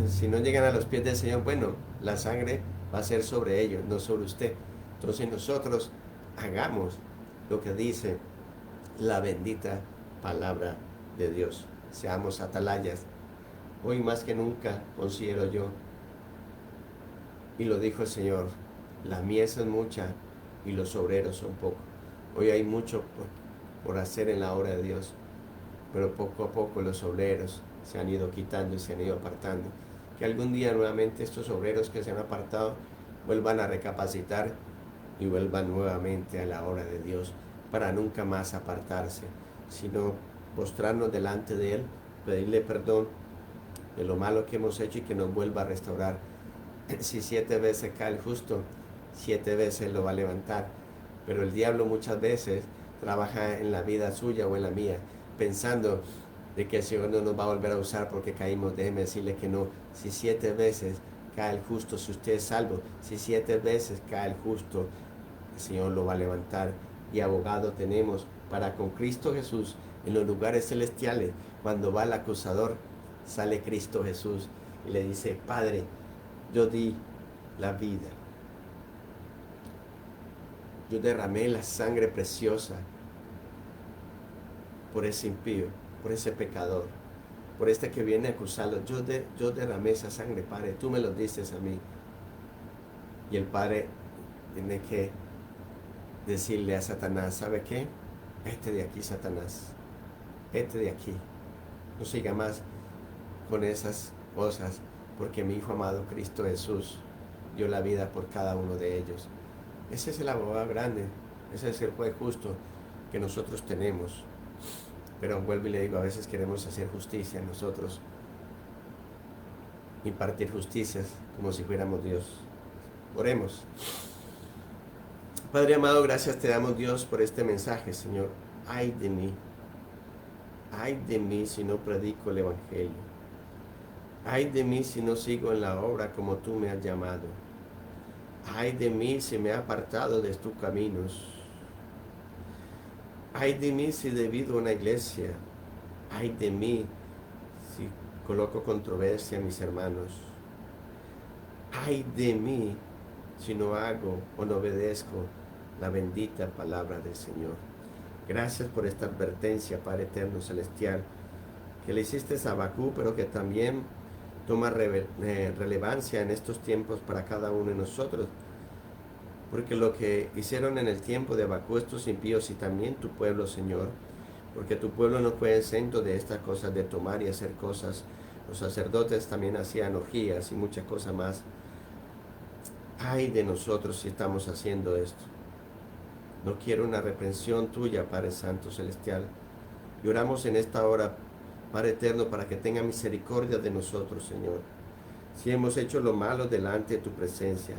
si no llegan a los pies del Señor, bueno, la sangre va a ser sobre ellos, no sobre usted. Entonces nosotros hagamos lo que dice la bendita palabra de Dios. Seamos atalayas. Hoy más que nunca considero yo, y lo dijo el Señor, la mies es mucha y los obreros son pocos. Hoy hay mucho por hacer en la obra de Dios, pero poco a poco los obreros se han ido quitando y se han ido apartando. Que algún día nuevamente estos obreros que se han apartado vuelvan a recapacitar y vuelvan nuevamente a la obra de Dios, para nunca más apartarse, sino postrarnos delante de Él, pedirle perdón de lo malo que hemos hecho y que nos vuelva a restaurar. Si 7 veces cae el justo, 7 veces lo va a levantar. Pero el diablo muchas veces trabaja en la vida suya o en la mía, pensando de que el Señor no nos va a volver a usar porque caímos. Déjeme decirle que no. Si 7 veces cae el justo, si usted es salvo, si 7 veces cae el justo, el Señor lo va a levantar. Y abogado tenemos para con Cristo Jesús en los lugares celestiales. Cuando va el acusador, sale Cristo Jesús y le dice: Padre, yo di la vida, yo derramé la sangre preciosa por ese impío, por ese pecador, por este que viene a acusarlo. Yo derramé esa sangre, Padre, tú me lo dices a mí. Y el Padre tiene que decirle a Satanás: ¿sabe qué? Vete de aquí, Satanás, vete de aquí, no siga más con esas cosas, porque mi Hijo amado Cristo Jesús dio la vida por cada uno de ellos. Ese es el abogado grande, ese es el juez justo que nosotros tenemos. Pero vuelvo y le digo, a veces queremos hacer justicia nosotros, impartir justicias como si fuéramos Dios. Oremos. Padre amado, gracias te damos, Dios, por este mensaje, Señor. Ay de mí si no predico el Evangelio. Ay de mí si no sigo en la obra como tú me has llamado. Ay de mí si me he apartado de tus caminos. Ay de mí si divido una iglesia. Ay de mí si coloco controversia a mis hermanos. Ay de mí si no hago o no obedezco la bendita palabra del Señor. Gracias por esta advertencia, Padre eterno celestial, que le hiciste a Habacuc, pero que también toma relevancia en estos tiempos para cada uno de nosotros. Porque lo que hicieron en el tiempo de Habacuc estos impíos y también tu pueblo, Señor, porque tu pueblo no fue exento de estas cosas, de tomar y hacer cosas. Los sacerdotes también hacían orgías y muchas cosas más. Ay de nosotros si estamos haciendo esto. No quiero una reprensión tuya, Padre Santo Celestial. Y oramos en esta hora, Padre Eterno, para que tenga misericordia de nosotros, Señor. Si hemos hecho lo malo delante de tu presencia,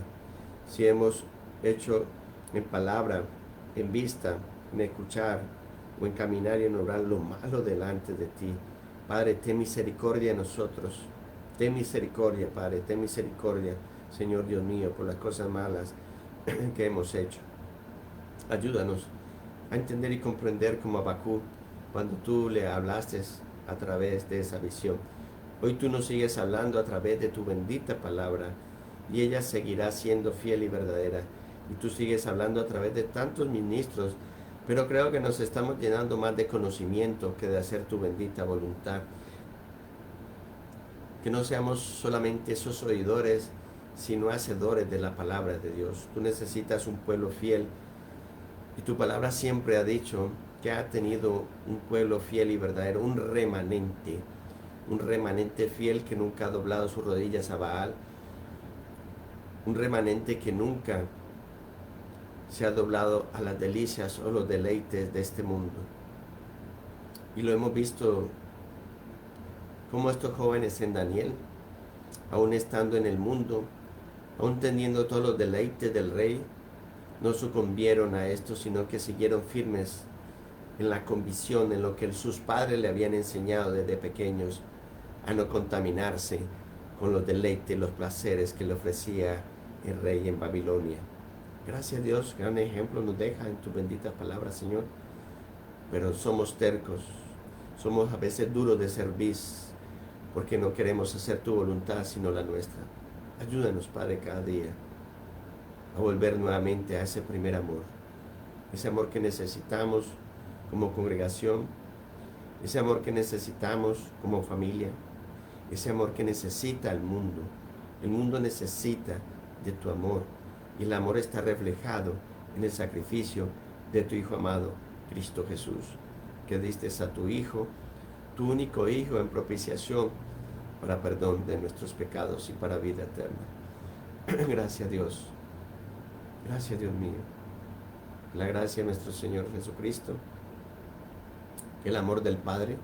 si hemos hecho en palabra, en vista, en escuchar o en caminar y en obrar lo malo delante de ti, Padre, ten misericordia de nosotros. Ten misericordia, Padre, ten misericordia, Señor Dios mío, por las cosas malas que hemos hecho. Ayúdanos a entender y comprender como Habacuc, cuando tú le hablaste a través de esa visión. Hoy tú nos sigues hablando a través de tu bendita palabra, y ella seguirá siendo fiel y verdadera. y tú sigues hablando a través de tantos ministros, pero creo que nos estamos llenando más de conocimiento que de hacer tu bendita voluntad. Que no seamos solamente esos oidores, sino hacedores de la palabra de Dios. Tú necesitas un pueblo fiel y tu palabra siempre ha dicho que ha tenido un pueblo fiel y verdadero, un remanente fiel que nunca ha doblado sus rodillas a Baal, un remanente que nunca se ha doblado a las delicias o los deleites de este mundo. Y lo hemos visto como estos jóvenes en Daniel, aún estando en el mundo, aún teniendo todos los deleites del rey, no sucumbieron a esto, sino que siguieron firmes en la convicción, en lo que sus padres le habían enseñado desde pequeños, a no contaminarse con los deleites, los placeres que le ofrecía el rey en Babilonia. Gracias a Dios, gran ejemplo nos deja en tu bendita palabra, Señor. Pero somos tercos, somos a veces duros de cerviz, porque no queremos hacer tu voluntad, sino la nuestra. Ayúdanos, Padre, cada día a volver nuevamente a ese primer amor, ese amor que necesitamos como congregación, ese amor que necesitamos como familia, ese amor que necesita el mundo. El mundo necesita de tu amor, y el amor está reflejado en el sacrificio de tu Hijo amado, Cristo Jesús, que diste a tu Hijo, tu único Hijo, en propiciación para perdón de nuestros pecados y para vida eterna. Gracias, Dios. Gracias, Dios mío. La gracia de nuestro Señor Jesucristo, que el amor del Padre,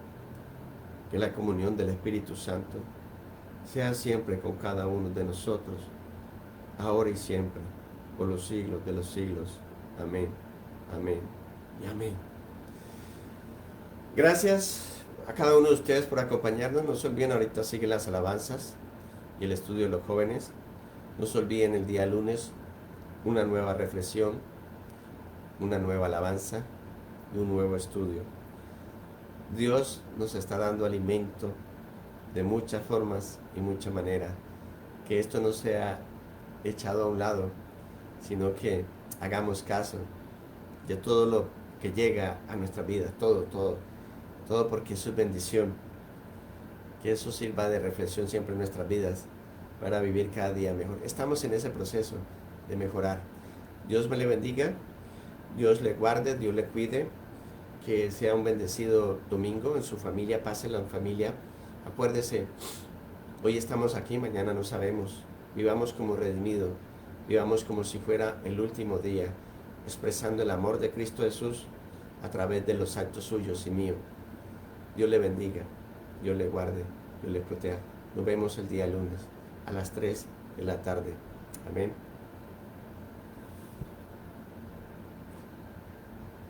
que la comunión del Espíritu Santo sea siempre con cada uno de nosotros, ahora y siempre, por los siglos de los siglos. Amén, amén y amén. Gracias a cada uno de ustedes por acompañarnos. No se olviden, ahorita siguen las alabanzas y el estudio de los jóvenes. No se olviden el día lunes una nueva reflexión, una nueva alabanza y un nuevo estudio. Dios nos está dando alimento de muchas formas y muchas maneras. Que esto no sea echado a un lado, sino que hagamos caso de todo lo que llega a nuestra vida, todo porque eso es bendición. Que eso sirva de reflexión siempre en nuestras vidas para vivir cada día mejor. Estamos en ese proceso de mejorar. Dios me le bendiga, Dios le guarde, Dios le cuide, que sea un bendecido domingo en su familia, páselo en familia. Acuérdese, hoy estamos aquí, mañana no sabemos. Vivamos como redimidos, vivamos como si fuera el último día, expresando el amor de Cristo Jesús a través de los actos suyos y míos. Dios le bendiga, Dios le guarde, Dios le proteja. Nos vemos el día lunes a las 3 de la tarde. Amén.